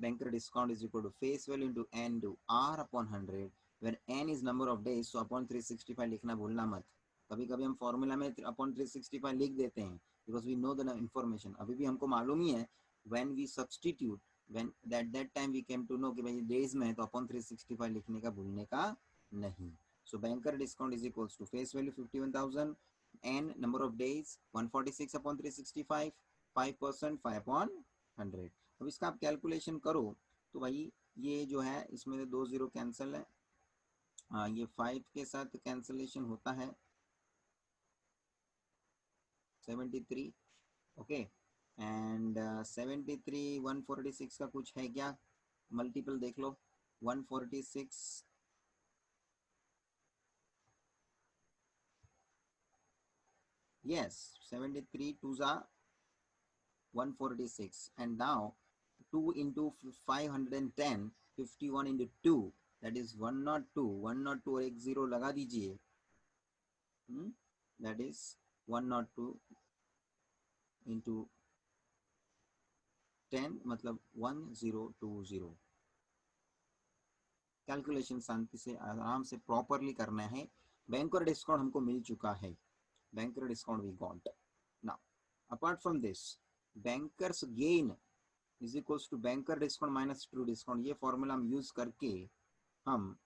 Banker discount is equal to face value into n into r upon 100, where n is number of days, so upon 365 लिखना भूलना मत. कभी कभी हम फॉर्मूला में upon 365 लिख देते हैं because we know the information. अभी भी हमको मालूम ही है when we substitute, when that time we came to know कि भाई days में है तो upon 365 लिखने का भूलने का नहीं. So banker discount is equals to face value 51,000, n number of days 146 upon 365, 5%, 5 upon 100. अब इसका आप कैलकुलेशन करो तो भाई ये जो है इसमें 2 0 कैंसिल है. ये 5 के साथ कैंसिलेशन होता है 73. ओके, एंड 73 146 का कुछ है क्या? मल्टीपल देख लो. 146 Yes, 73 2s are 146, and now 2 into 510, 51 into 2, that is 102. 102 और एक जीरो लगा दीजिए, that is 102 into 10 मतलब 1020. कैलकुलेशन शांति से आराम से प्रॉपरली करना है. बैंकर डिस्काउंट हमको मिल चुका है. Banker discount we got. Now apart from this, bankers gain is equals to banker discount minus true discount. ये फॉर्मूला हम यूज करके हम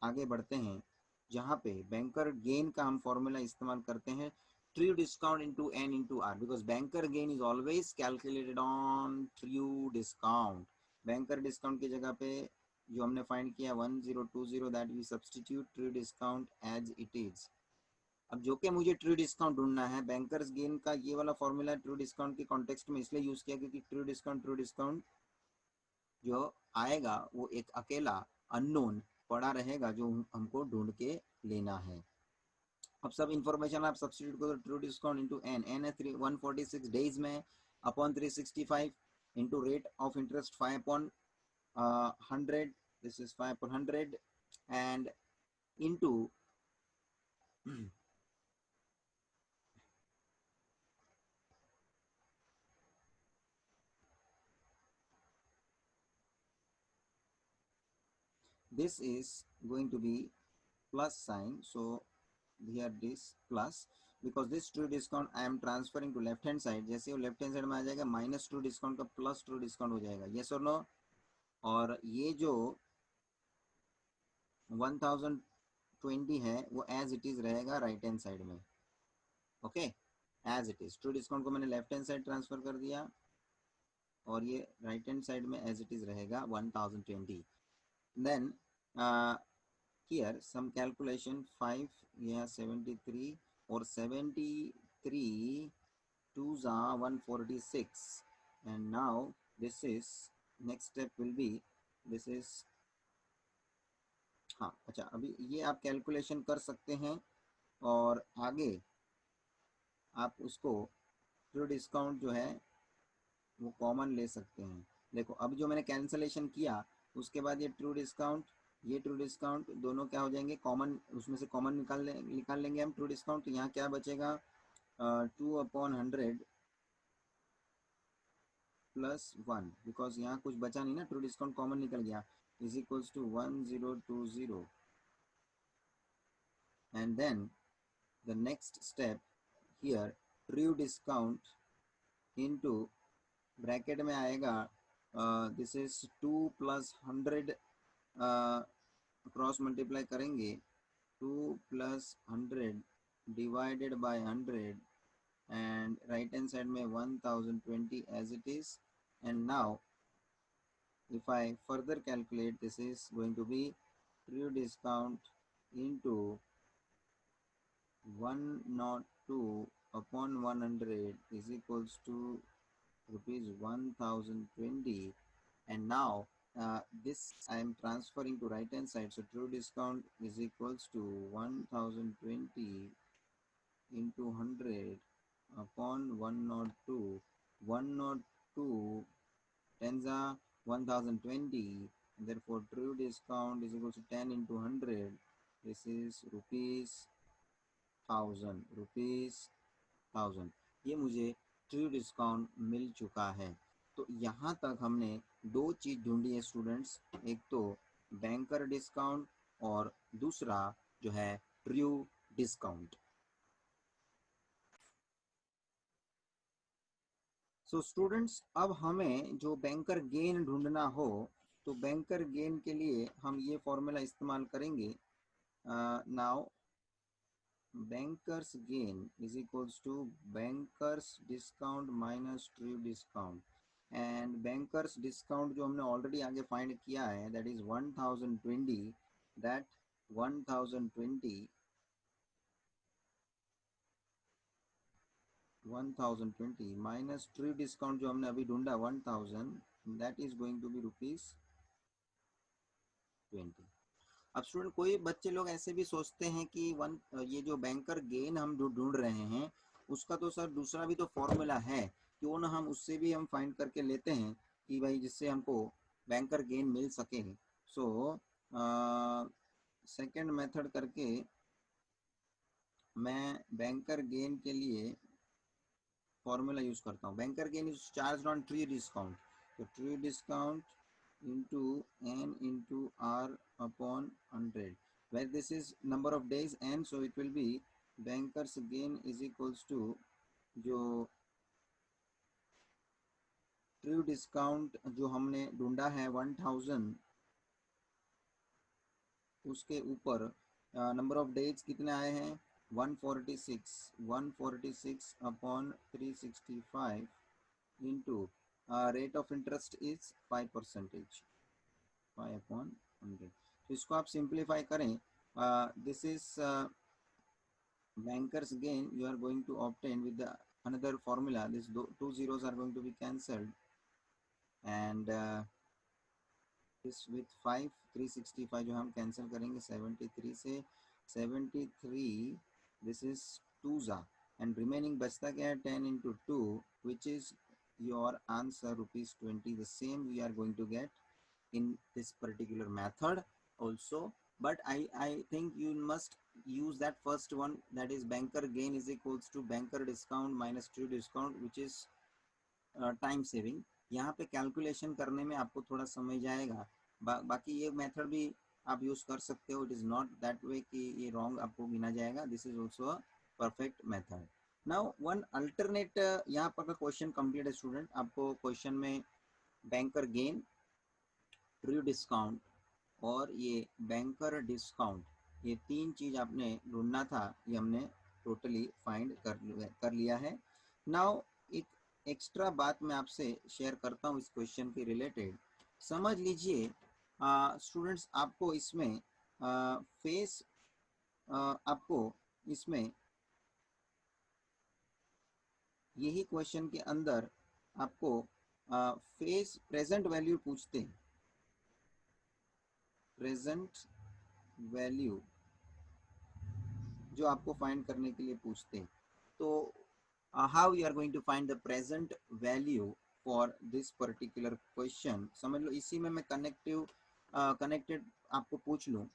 आगे बढ़ते हैं, जहाँ पे बैंकर गेन का हम फॉर्मूला इस्तेमाल करते हैं true discount into N into R, because banker gain is always calculated on true discount. Banker discount की जगह पे जो हमने फाइंड किया 1020, that we substitute true discount as it is. अब जो कि मुझे ट्रू डिस्काउंट ढूंढना है, बैंकर्स गेन का ये वाला फॉर्मूला ट्रू डिस्काउंट के कॉन्टेक्स्ट में इसलिए यूज किया क्योंकि ट्रू डिस्काउंट जो आएगा वो एक अकेला अननोन पड़ा रहेगा जो हमको ढूंढ के लेना है. अब सब इंफॉर्मेशन आप सब्स्टिट्यूट करो. True discount into N, N है 146 डेज में upon 365 into rate of interest 5 upon 100, this is 5 upon 100 and into this is going to be plus sign, so here this plus, because this true discount I am transferring to left hand side. जैसे वो left hand side में आ जाएगा minus true discount का plus true discount हो जाएगा. Yes और no? और ये जो 1020 है वो एज इट इज रहेगा राइट हैंड साइड में. Okay, as it is. True discount को मैंने लेफ्ट हैंड साइड ट्रांसफर कर दिया और ये राइट हैंड साइड में एज इट इज रहेगा 1020. Then here some calculation 5, yeah, 73 or 73 2s are 146, and now this is next step will be this is, हाँ अच्छा, अभी ये आप कैलकुलेशन कर सकते हैं और आगे आप उसको ट्रू डिस्काउंट जो है वो कॉमन ले सकते हैं. देखो अब जो मैंने कैंसलेशन किया उसके बाद ये ट्रू डिस्काउंट दोनों क्या हो जाएंगे, कॉमन, उसमें से कॉमन निकाल लेंगे हम ट्रू डिस्काउंट. तो यहाँ क्या बचेगा 2 अपॉन 100 प्लस 1, बिकॉज यहाँ कुछ बचा नहीं ना, ट्रू डिस्काउंट कॉमन निकल गया, is equals to 1020. And then the next step here true discount into bracket में आएगा this is 2 plus 100, cross multiply करेंगे 2 plus 100 divided by 100 and right hand side में 1020 as it is. And now if I further calculate, this is going to be true discount into 102 upon 100 is equals to rupees 1020. And now this I am transferring to right hand side, so true discount is equals to 1020 into 100 upon 102. 102 tens are 1020, therefore true discount is equal to 10 into 100. This is rupees 1000. ये मुझे true discount मिल चुका है. तो यहाँ तक हमने दो चीज़ ढूंढी है स्टूडेंट्स, एक तो बैंकर डिस्काउंट और दूसरा जो है ट्रू डिस्काउंट. सो स्टूडेंट्स, अब हमें जो बैंकर गेन ढूंढना हो तो बैंकर गेन के लिए हम ये फॉर्मूला इस्तेमाल करेंगे. Now bankers gain is equals to bankers discount minus true discount. And bankers discount जो हमने ऑलरेडी आगे फाइंड किया है that is 1020. That 1020 minus true discount जो हमने अभी ढूंढा 1000, that is going to be rupees 20. अब स्टूडेंट कोई बच्चे लोग ऐसे भी सोचते हैं कि ये जो बैंकर गेन हम ढूंढ रहे हैं उसका तो सर दूसरा भी तो फॉर्मूला है, क्यों ना हम उससे भी हम फाइंड करके लेते हैं कि भाई जिससे हमको बैंकर गेन मिल सके। सो सेकेंड मेथड करके मैं बैंकर गेन के लिए फॉर्मूला यूज करता हूँ। Banker gain is charge on true discount, तो true discount into n into r upon 100, where this is number of days n, so it will be bankers gain is equals to जो true discount जो हमने ढूंढा है 1000, उसके ऊपर number of days कितने आए हैं 146 upon 365 into rate of interest is 5%, 5/100। तो इसको आप सिंप्लीफाई करें, this is bankers gain you are going to obtain with the another formula, this two zeros are going to be cancelled, and this with 5 365 जो हम cancel करेंगे 73 से 73, this is 2 za, and remaining बचता क्या है 10 into 2 which is your answer ₹20, the same we are going to get in this particular method also, but I think you must use that first one, that is banker gain is equals to banker discount minus true discount, which is time saving. यहाँ पे calculation करने में आपको थोड़ा समय जाएगा, बाकी ये मेथड भी आप यूज कर सकते हो, it is not that way कि ये रॉन्ग आपको गिना जाएगा, this is also a perfect method. Now one alternate, यहाँ पर क्वेश्चन कंप्लीट है स्टूडेंट, आपको क्वेश्चन में बैंकर गेन, ट्रू डिस्काउंट और ये बैंकर डिस्काउंट, ये तीन चीज आपने ढूंढना था, ये हमने टोटली फाइंड कर लिया है। नाउ एक एक्स्ट्रा बात मैं आपसे शेयर करता हूँ इस क्वेश्चन के रिलेटेड, समझ लीजिए स्टूडेंट्स, आपको इसमें फेस आपको इसमें यही क्वेश्चन के अंदर आपको फेस प्रेजेंट वैल्यू पूछते हैं, प्रेजेंट वैल्यू जो आपको फाइंड करने के लिए पूछते हैं। तो how you are going to find the present value for this particular question, समझ लो इसी में मैं कनेक्टेड आपको पूछ लूँ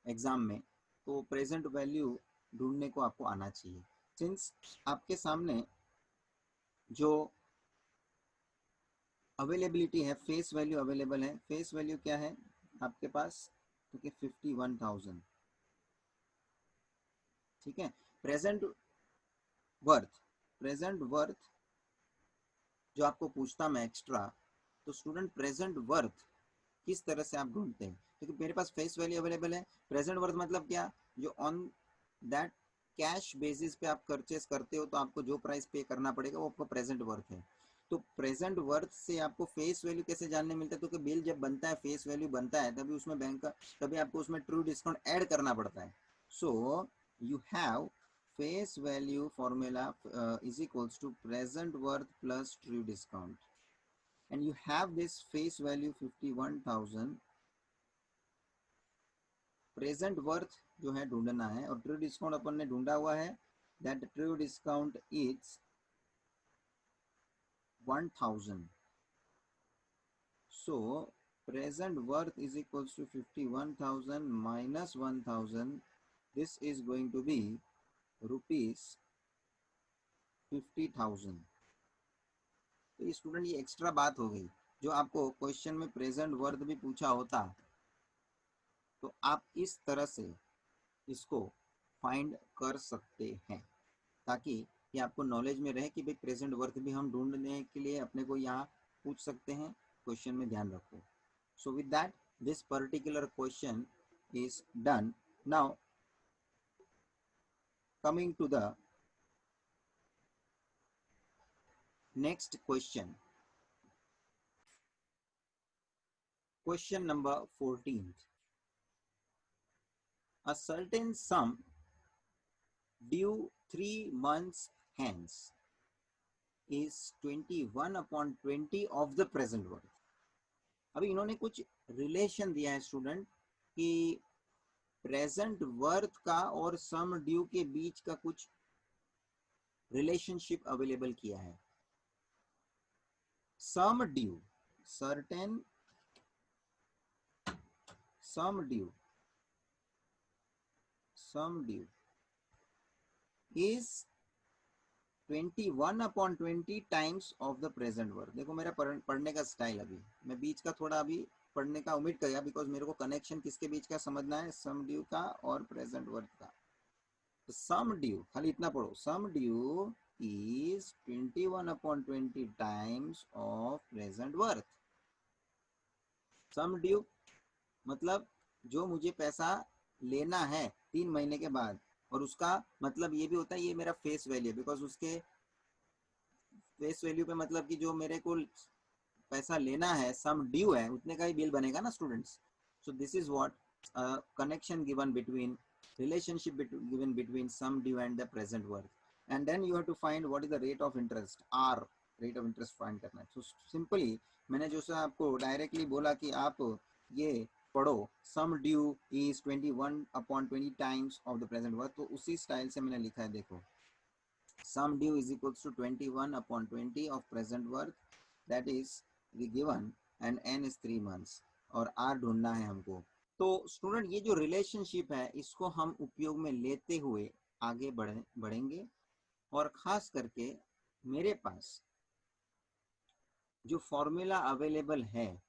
एग्जाम में, तो प्रेजेंट वैल्यू ढूंढने को आपको आना चाहिए। सिंस आपके सामने जो अवेलेबिलिटी है, फेस वैल्यू अवेलेबल है, फेस वैल्यू क्या है आपके पास, क्योंकि 51,000, ठीक है। प्रेजेंट वर्थ जो आपको पूछता मैं एक्स्ट्रा, तो स्टूडेंट प्रेजेंट वर्थ किस तरह से आप ढूंढते हैं, क्योंकि मेरे पास फेस वैल्यू अवेलेबल है, प्रेजेंट वर्थ मतलब क्या, जो ऑन दैट कैश बेसिस पे आप परचेस करते हो तो आपको जो प्राइस पे करना पड़ेगा वो आपका प्रेजेंट वर्थ है। तो प्रेजेंट वर्थ से आपको फेस वैल्यू कैसे जानने मिलता है, तो कि बिल जब बनता है, फेस वैल्यू बनता है, तभी उसमें बैंक का, तभी आपको उसमें ट्रू डिस्काउंट ऐड करना पड़ता है। So you have face value formula is equals to present worth plus true discount, and you have this face value 51,000, present worth जो है ढूंढना है, और ट्रू डिस्काउंट अपन ने ढूंढा हुआ है, that true discount is 1000, so present worth is equals to 51,000 minus 1000, this is going to be ₹50,000। तो ये स्टूडेंट ये एक्स्ट्रा बात हो गई, जो आपको क्वेश्चन में प्रेजेंट वर्थ भी पूछा होता तो आप इस तरह से इसको फाइंड कर सकते हैं, ताकि ये आपको नॉलेज में रहे कि भाई प्रेजेंट वर्थ भी हम ढूंढने के लिए अपने को यहाँ पूछ सकते हैं, क्वेश्चन में ध्यान रखो। So with that this particular question is done. Now coming to the next question, question number 14, a certain sum due 3 months hence is 21/20 of the present worth। अभी इन्होंने कुछ रिलेशन दिया है स्टूडेंट कि प्रेजेंट वर्थ का और सम due के बीच का कुछ रिलेशनशिप अवेलेबल किया है। Sum due, certain sum due, sum due is 21/20 times of the present work. देखो मेरा पढ़ने का स्टाइल, अभी मैं बीच का थोड़ा अभी पढ़ने का उम्मीद किया बिकॉज मेरे को कनेक्शन किसके बीच का समझना है, सम ड्यू का और प्रेजेंट वर्क का। तो सम ड्यू खाली इतना पढ़ो, sum due is 21/20 times of present work. Sum due मतलब जो मुझे पैसा लेना है 3 महीने के बाद, और उसका मतलब ये भी होता है ये मेरा फेस वैल्यू, बिकॉज उसके फेस वैल्यू पे मतलब कि जो मेरे को पैसा लेना है सम ड्यू है उतने का ही बिल बनेगा ना students. So this is what connection given between, relationship given between sum due and the present work, and then you have to find what is the rate of interest, r rate of interest find करना है। so simply मैंने जो सा आपको directly बोला कि आप ये पढ़ो sum due is 21/20 times of the present work, तो उसी स्टाइल से मैंने लिखा है। देखो sum due is equals to 21/20 of present work, that is the given, and n is 3 months और r ढूंढना है हमको। तो स्टूडेंट ये जो रिलेशनशिप है इसको हम उपयोग में लेते हुए आगे बढ़ेंगे, और खास करके मेरे पास जो फॉर्मूला अवेलेबल है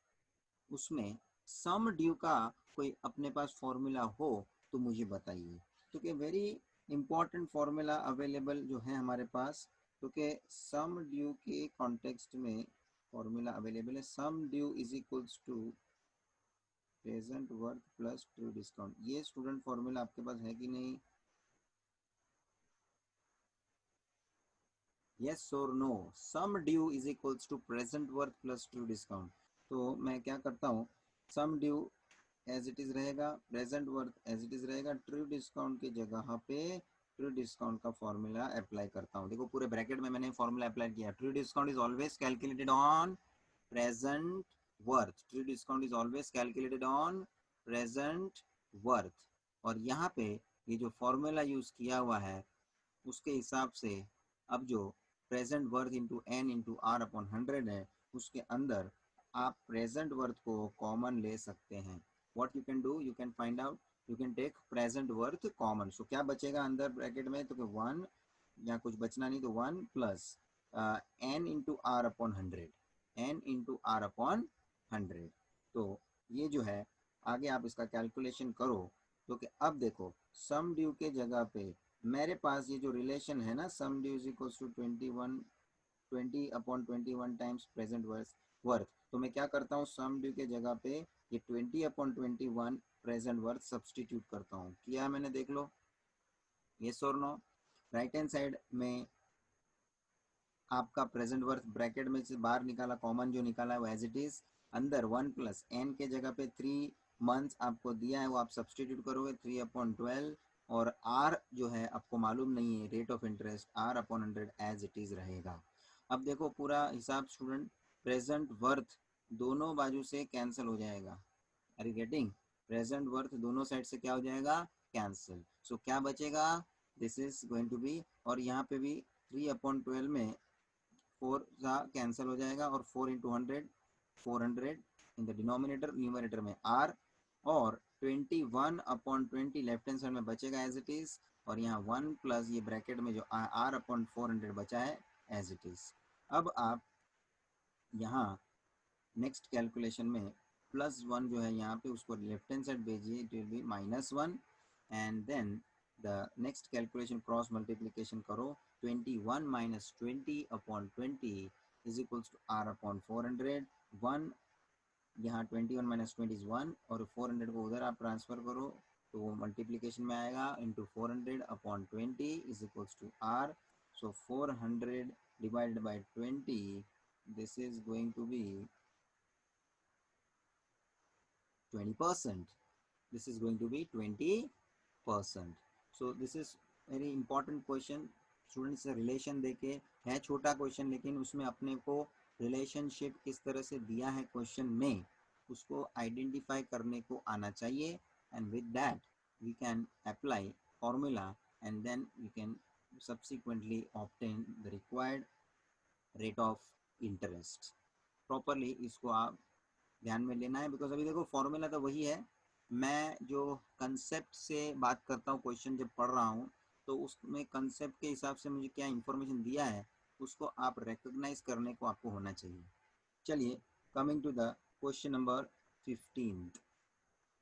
उसमें सम ड्यू का कोई अपने पास फॉर्मूला हो तो मुझे बताइए। क्योंकि वेरी इंपॉर्टेंट फॉर्मूला अवेलेबल जो है हमारे पास, क्योंकि सम ड्यू के कॉन्टेक्स्ट में फॉर्मूला अवेलेबल है, sum due is equals to present work plus true discount. ये स्टूडेंट फॉर्मूला आपके पास है कि नहीं, यस और no? Sum due is equals to present work plus true discount. तो मैं क्या करता हूँ, sum due as it is रहेगा, present work as it is रहेगा, ट्रू डिस्काउंट की जगह पे ट्रू डिस्काउंट का फॉर्मूला अप्लाई करता हूँ। देखो पूरे ब्रैकेट में मैंने फॉर्मूला अप्लाई किया, true discount is always calculated on present worth, true discount is always calculated on present worth. और यहाँ पे ये जो फॉर्मूला यूज किया हुआ है उसके हिसाब से अब जो present worth into N into R upon 100 है उसके अंदर आप प्रेजेंट वर्थ को कॉमन ले सकते हैं। What you can do, you can find out, you can take present worth common. So क्या बचेगा अंदर ब्रैकेट में, तो 1 या कुछ बचना नहीं, तो 1 plus N into R upon 100, N into R upon 100। तो ये जो है आगे आप इसका कैलकुलेशन करो। तो कि अब देखो सम ड्यू के जगह पे मेरे पास ये जो रिलेशन है ना, sum due is equals to 20/21 times present worth, तो मैं क्या करता हूँ सम ड्यू के जगह पे ये 20/21 प्रेजेंट वर्थ सब्सटीट्यूट करता हूँ। किया मैंने, देख लो यस और नो? राइट हैंड साइड में आपका प्रेजेंट वर्थ ब्रैकेट में से बाहर निकाला, कॉमन जो निकाला है वो एज इट इज, अंदर 1 प्लस एन के जगह पे 3 मंथ्स आपको दिया है वो आप सब्सटीट्यूट करोगे 3/12, और आर जो है आपको मालूम नहीं है rate of interest, R upon 100 as it is रहेगा। अब देखो पूरा हिसाब स्टूडेंट, प्रेजेंट वर्थ दोनों बाजू से कैंसिल हो जाएगा, are you getting? Present worth दोनों साइड से क्या हो जाएगा, कैंसिल। सो क्या बचेगा, this is going to be, और यहाँ पे भी 3/12 में 4 कैंसिल हो जाएगा, और 4 into 100 400 in the denominator, numerator में आर, और 21/20 लेफ्ट हैंड साइड में बचेगा एज इट इज, और यहाँ 1 प्लस ये ब्रैकेट में जो आर अपॉन 400 बचा है एज इट इज। अब आप यहाँ नेक्स्ट कैलकुलेशन में +1 जो है यहाँ पे उसको लेफ्ट हैंड साइड भेजिए, it will be -1, and then the next calculation cross multiplication करो, 21 - 20/20 is equals to R upon 400, 1 यहाँ 21 - 20 इज 1, और 400 को उधर आप ट्रांसफर करो तो वो मल्टीप्लीकेशन में आएगा, into 400/20 is equals to R. So 400 divided by 20, this is going to be 20%. This is going to be 20%. So this is very important question. Students से रिलेशन देके है, छोटा क्वेश्चन लेकिन उसमें अपने को रिलेशनशिप किस तरह से दिया है क्वेश्चन में उसको आइडेंटिफाई करने को आना चाहिए, and with that we can apply formula and then we can subsequently obtain the required rate of interest. Properly इसको आप ध्यान में लेना है, बिकॉज अभी देखो फॉर्मूला तो वही है, मैं जो कंसेप्ट से बात करता हूँ क्वेश्चन जब पढ़ रहा हूँ तो उसमें कंसेप्ट के हिसाब से मुझे क्या इन्फॉर्मेशन दिया है उसको आप रिकॉग्नाइज करने को आपको होना चाहिए. चलिए, coming to the question number 15th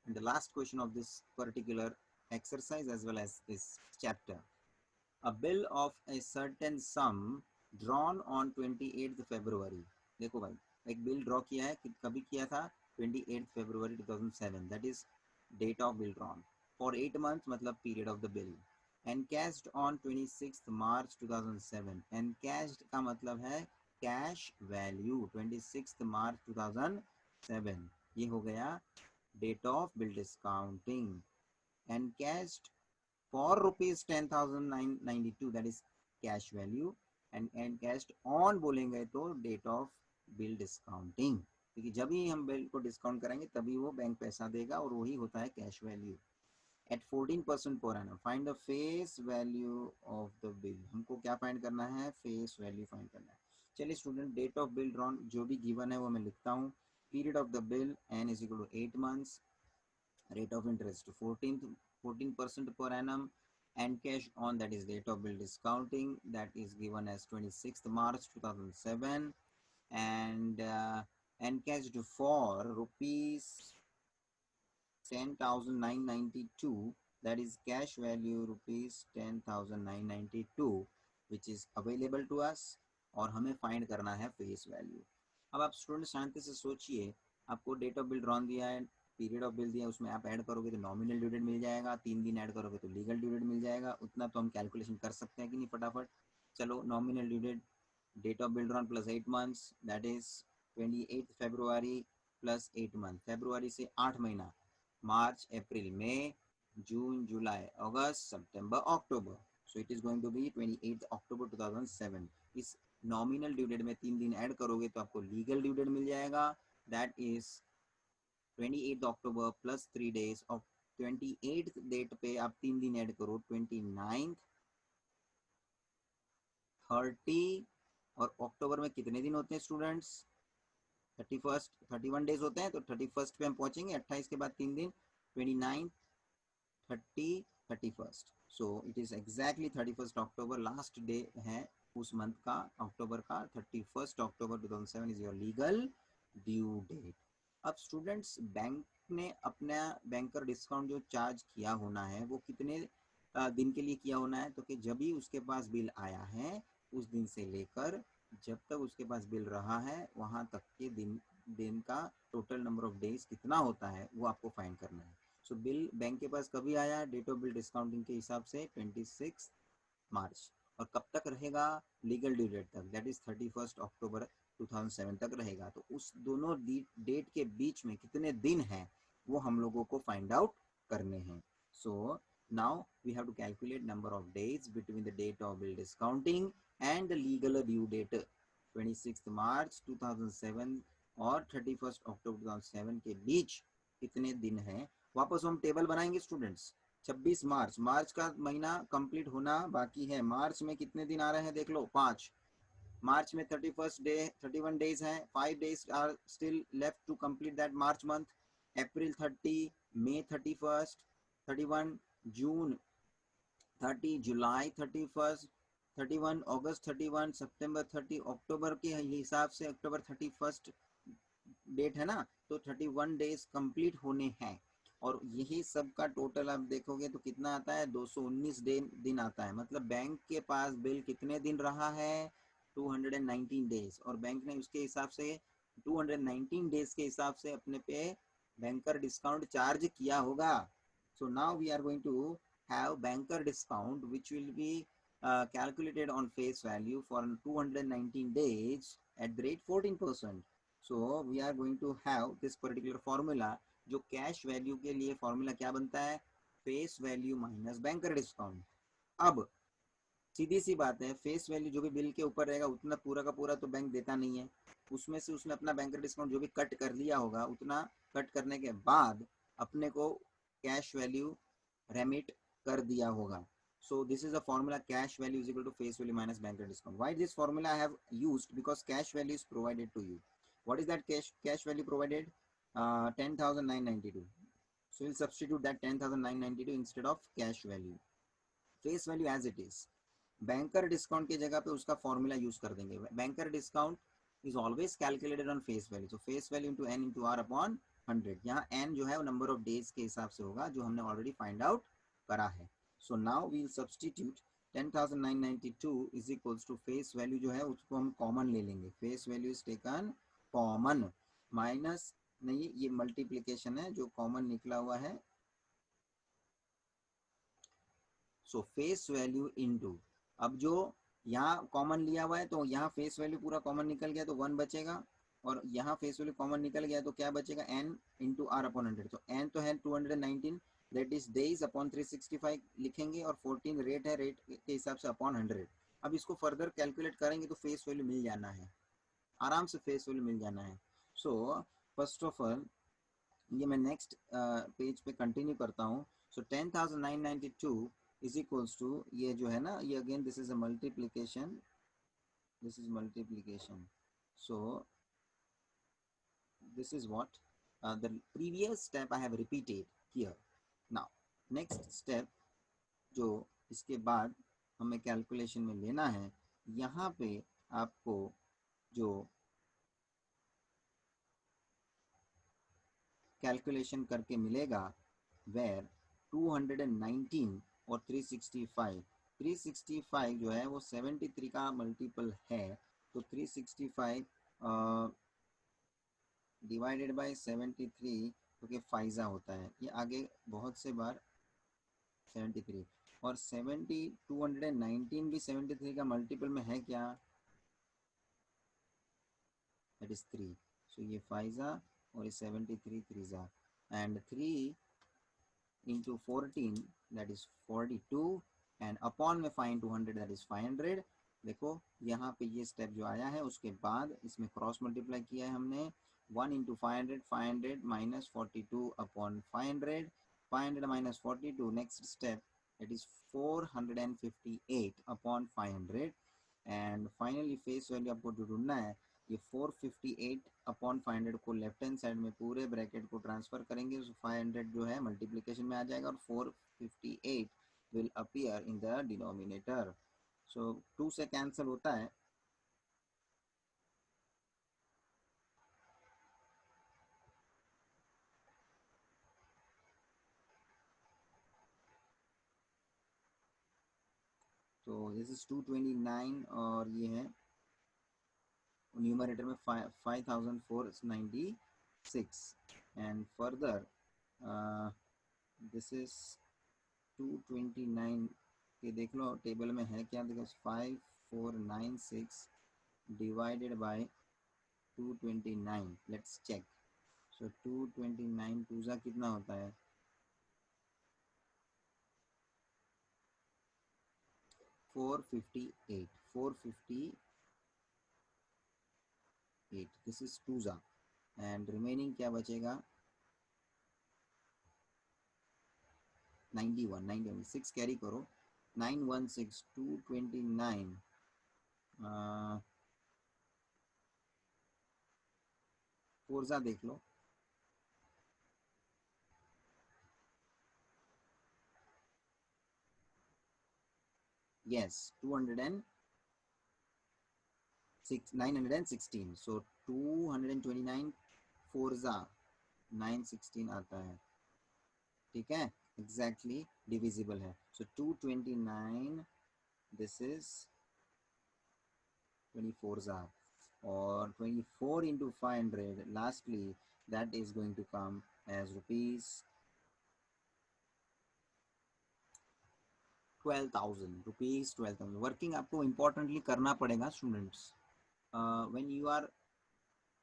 and the last question of this particular exercise as well as this chapter. A bill of a certain sum drawn on 28th February. देखो भाई, एक बिल ड्रॉ किया है, कभी किया था 28th February 2007, that is date of bill drawn for 8 months, मतलब period of the bill, and cashed on 26th March 2007. and cashed का मतलब है cash value 26th March 2007. ये हो गया date of bill discounting. and cashed for rupees 10,992, that is cash value, and cashed on बोलेंगे तो date of bill discounting, क्योंकि जब ही हम बिल को डिस्काउंट करेंगे तभी वो बैंक पैसा देगा और वही होता है cash value. At 14% per annum. Find the face value of the bill. हमको क्या फाइंड करना है? फेस वैल्यू फाइंड करना है. चलिए student, date of bill drawn जो भी गिवन है वो मैं लिखता हूँ. Period of the bill n is equal to 8 months, rate of interest 14% per annum, and cash on, that is date of bill discounting, that is given as 26th March 2007, and cashed for rupees 10,992, that is cash value rupees 10,992 which is available to us, और हमें find करना है face value. अब आप student शांति से सोचिए, आपको date of bill drawn दिया है, पीरियड ऑफ बिल दिया है, उसमें आप ऐड करोगे तो नॉमिनल ड्यू डेट मिल जाएगा, 3 दिन ऐड करोगे तो लीगल ड्यू डेट मिल जाएगा. उतना तो हम कैलकुलेशन कर सकते हैं कि नहीं फटाफट. चलो, nominal due date, date of bill drawn plus 8 months, that is 28 February plus 8 month. फरवरी से 8 महीना, मार्च, अप्रैल, मई, जून, जुलाई, अगस्त, सितंबर, अक्टूबर. So it is going to be 28 October 2007. इस नॉमिनल ड्यू डेट में 3 दिन ऐड करोगे तो आपको लीगल ड्यू डेट मिल जाएगा, that is 28 October plus 3 days of 28 date पे आप 3 दिन ऐड करो, 29, 30, और अक्टूबर में कितने दिन होते हैं स्टूडेंट्स? 31, 31 डेज होते हैं. तो 31 पे हम पहुंचेंगे, 28 के बाद 3 दिन, 29, 30, 31. So it is exactly 31 October last day है उस मंथ का, अक्टूबर का. 31 October 2007 is your legal due date. अब स्टूडेंट्स, बैंक ने अपना बैंकर डिस्काउंट जो चार्ज किया होना है वो कितने दिन के लिए किया होना है? तो कि जब भी उसके पास बिल आया है उस दिन से लेकर जब तक उसके पास बिल रहा है वहाँ तक के दिन का टोटल नंबर ऑफ डेज कितना होता है वो आपको फाइंड करना है. सो बिल बैंक के पास कभी आया? डेट ऑफ बिल डिस्काउंटिंग के हिसाब से 26 मार्च, और कब तक रहेगा? लीगल ड्यू डेट तक, दैट इज 31 अक्टूबर 2007 तक रहेगा. तो उस दोनों डेट के बीच में कितने दिन हैं वो हम लोगों को फाइंड आउट करने हैं. सो now we have to calculate number of days between the date of bill discounting and the legal due date 26th March 2007 और 31st अक्टूबर 2007 के बीच कितने दिन हैं. वापस हम टेबल बनाएंगे स्टूडेंट्स. 26 मार्च, मार्च का महीना कंप्लीट होना बाकी है. मार्च में कितने दिन आ रहे हैं देख लो, 5. मार्च में 31 डे, 31 डेज हैं, 5 days are still left to complete that March month. अप्रैल 30, मई 31, 31 जून, 30 जुलाई 31, 31 अगस्त, 31 सितंबर, 30 अक्टूबर के हिसाब से अक्टूबर 31 डेट है ना, तो 31 डेज कंप्लीट होने हैं. और यही सब का टोटल आप देखोगे तो कितना आता है? 219 दिन आता है. मतलब बैंक के पास बिल कितने दिन रहा है? 219 डेज. और बैंक ने उसके हिसाब से 219 डेज के हिसाब से अपने पे बैंकर डिस्काउंट चार्ज किया होगा. So now we are going to have banker discount which will be calculated on face value for 219 days at the rate 14%. So we are going to have this particular formula. जो cash value के लिए formula क्या बनता है? Face value minus banker discount. अब सीधी सी बात है, face value जो भी बिल के ऊपर रहेगा उतना पूरा का पूरा तो बैंक देता नहीं है. उसमें से उसने अपना बैंकर डिस्काउंट जो भी कट कर लिया होगा उतना कट करने के बाद अपने को कैश वैल्यू रेमिट कर दिया होगा. So this is the formula, cash value is equal to face value minus banker discount. Why this formula I have used? Because cash value is provided to you. What is that cash value provided? 10,992. So we'll substitute that 10,992 instead of cash value. Face value as it is. Banker discount की जगह पे उसका formula use कर देंगे. Banker discount is always calculated on face value. So face value into N into R upon 100. यहाँ N जो है वो नंबर ऑफ डेज के हिसाब से होगा जो हमने ऑलरेडी फाइंड आउट करा है. So now we will substitute 10,992 is equals to face value जो है उसको हम कॉमन ले लेंगे. Face value is taken common minus नहीं, ये मल्टीप्लीकेशन है जो कॉमन निकला हुआ है. सो फेस वैल्यू इनटू, अब जो यहाँ कॉमन लिया हुआ है तो यहाँ फेस वैल्यू पूरा कॉमन निकल गया तो 1 बचेगा, और यहाँ फेस वैल्यू कॉमन निकल गया तो क्या बचेगा, n इंटू आर अपॉन 100. तो n तो है 219, दैट इज डेज अपॉन 365 लिखेंगे, और 14 रेट है, रेट के हिसाब से अपॉन 100. अब इसको फर्दर कैलकुलेट करेंगे तो फेस वैल्यू मिल जाना है, आराम से फेस वैल्यू मिल जाना है. सो फर्स्ट ऑफ ऑल ये मैं नेक्स्ट पेज पे कंटिन्यू करता हूँ. सो 10,992 is equals to, ये जो है ना, ये again this is a multiplication, this is multiplication. So this is what the previous step I have repeated here. Now next step जो इसके बाद हमें कैलकुलेशन में लेना है, यहाँ पे आपको जो कैलकुलेशन करके मिलेगा, वेर 219 और 365 जो है वो 73 का मल्टीपल है. तो 365 डिवाइडेड बाय 73 क्योंकि फाइजा होता है, ये आगे बहुत से बार 73, और 219 भी 73 का मल्टीपल में है क्या, दैट इज 3. सो ये फाइजा और ये 73 थ्रीजा, and 3 into 14 that is 42, and upon में फाइन 200 that is 500. देखो यहाँ पे ये स्टेप जो आया है उसके बाद इसमें क्रॉस मल्टीप्लाई किया है हमने. 1 into 500, 500 minus 42 upon 500, 500 minus 42, next step it is 458 upon 500. And finally face value आपको जो ढूंढना है, ये 458 अपॉन 500 को लेफ्ट हैंड साइड में पूरे ब्रैकेट को ट्रांसफर करेंगे. सो 500 जो है मल्टीप्लिकेशन में आ जाएगा, और 458 will appear in the denominator. सो 2 से कैंसिल होता है, तो दिस इज 229, और ये है न्यूमरेटर में 5496, एंड फर्दर दिस इज 229 के देख लो टेबल में है क्या, देखो 5496 divided by 229. Let's check. So 229 टूजा कितना होता है, 458. दिस इज टूजा, एंड रिमेनिंग क्या बचेगा, 91. 6 कैरी करो, 916, 229 फोर्जा देख लो, yes 916. सो 229 फोर्जा 916 आता है, ठीक है, एग्जैक्टली डिविजिबल है. सो 229 दिस इज 24 और 24 into 500 lastly that is going to come as rupees 12,000. Working आपको इम्पोर्टेंटली करना पड़ेगा students. When you are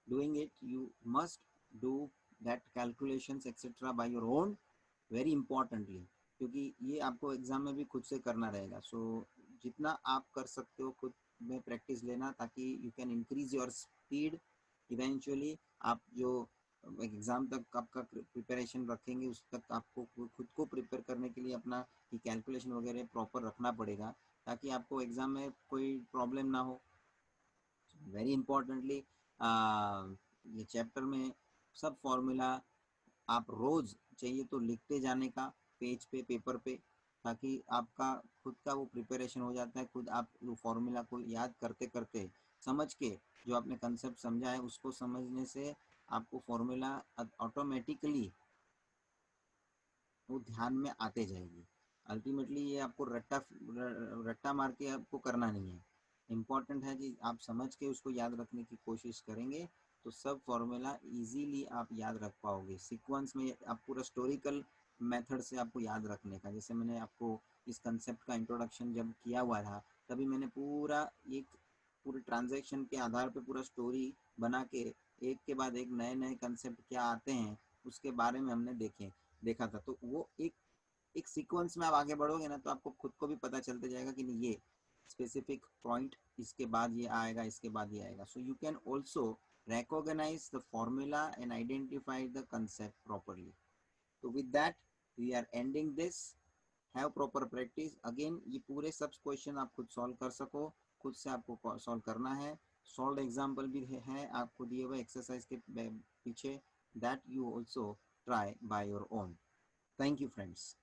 doing it you must do that calculations etcetera by your own, very importantly, क्योंकि ये आपको exam में भी खुद से करना रहेगा. सो जितना आप कर सकते हो खुद में प्रैक्टिस लेना, ताकि you can increase your speed. Eventually आप जो एग्ज़ाम तक आपका प्रिपरेशन रखेंगे, उस तक आपको खुद को प्रिपेयर करने के लिए अपना कि कैलकुलेशन वगैरह प्रॉपर रखना पड़ेगा, ताकि आपको एग्ज़ाम में कोई प्रॉब्लम ना हो। वेरी इंपॉर्टेंटली ये चैप्टर में सब फॉर्मूला आप रोज़ चाहिए तो लिखते जाने का पेज पे, पेपर पे, ताकि आपका खुद का वो प्रिपरेशन हो जाता है। खुद आप वो फॉर्मूला को याद करते करते समझ के, जो आपने कंसेप्ट समझा है उसको समझने से आपको फॉर्मूला ऑटोमेटिकली वो ध्यान में आते जाएगी। अल्टीमेटली ये आपको रट्टा मार के आपको करना नहीं है। इम्पॉर्टेंट है कि आप समझ के उसको याद रखने की कोशिश करेंगे तो सब फॉर्मूला इजीली आप याद रख पाओगे। सीक्वेंस में आप पूरा स्टोरिकल मेथड से आपको याद रखने का, जैसे मैंने आपको इस कंसेप्ट का इंट्रोडक्शन जब किया हुआ था, तभी मैंने पूरा एक पूरे ट्रांजैक्शन के आधार पे पूरा स्टोरी बना के एक के बाद एक नए नए कंसेप्ट क्या आते हैं उसके बारे में हमने देखा था। तो वो एक सीक्वेंस में आप आगे बढ़ोगे ना, तो आपको खुद को भी पता चलते जाएगा कि नहीं, ये स्पेसिफिक पॉइंट इसके बाद ये आएगा, इसके बाद ये आएगा। So you can also recognize the formula and identify the concept properly. So with that we are ending this. Have proper practice. Again ये पूरे सब क्वेश्चन आप खुद सॉल्व कर सको, खुद से आपको सॉल्व करना है। सॉल्व एग्जाम्पल भी है आपको दिए हुए एक्सरसाइज के पीछे, that you also try by your own. Thank you friends.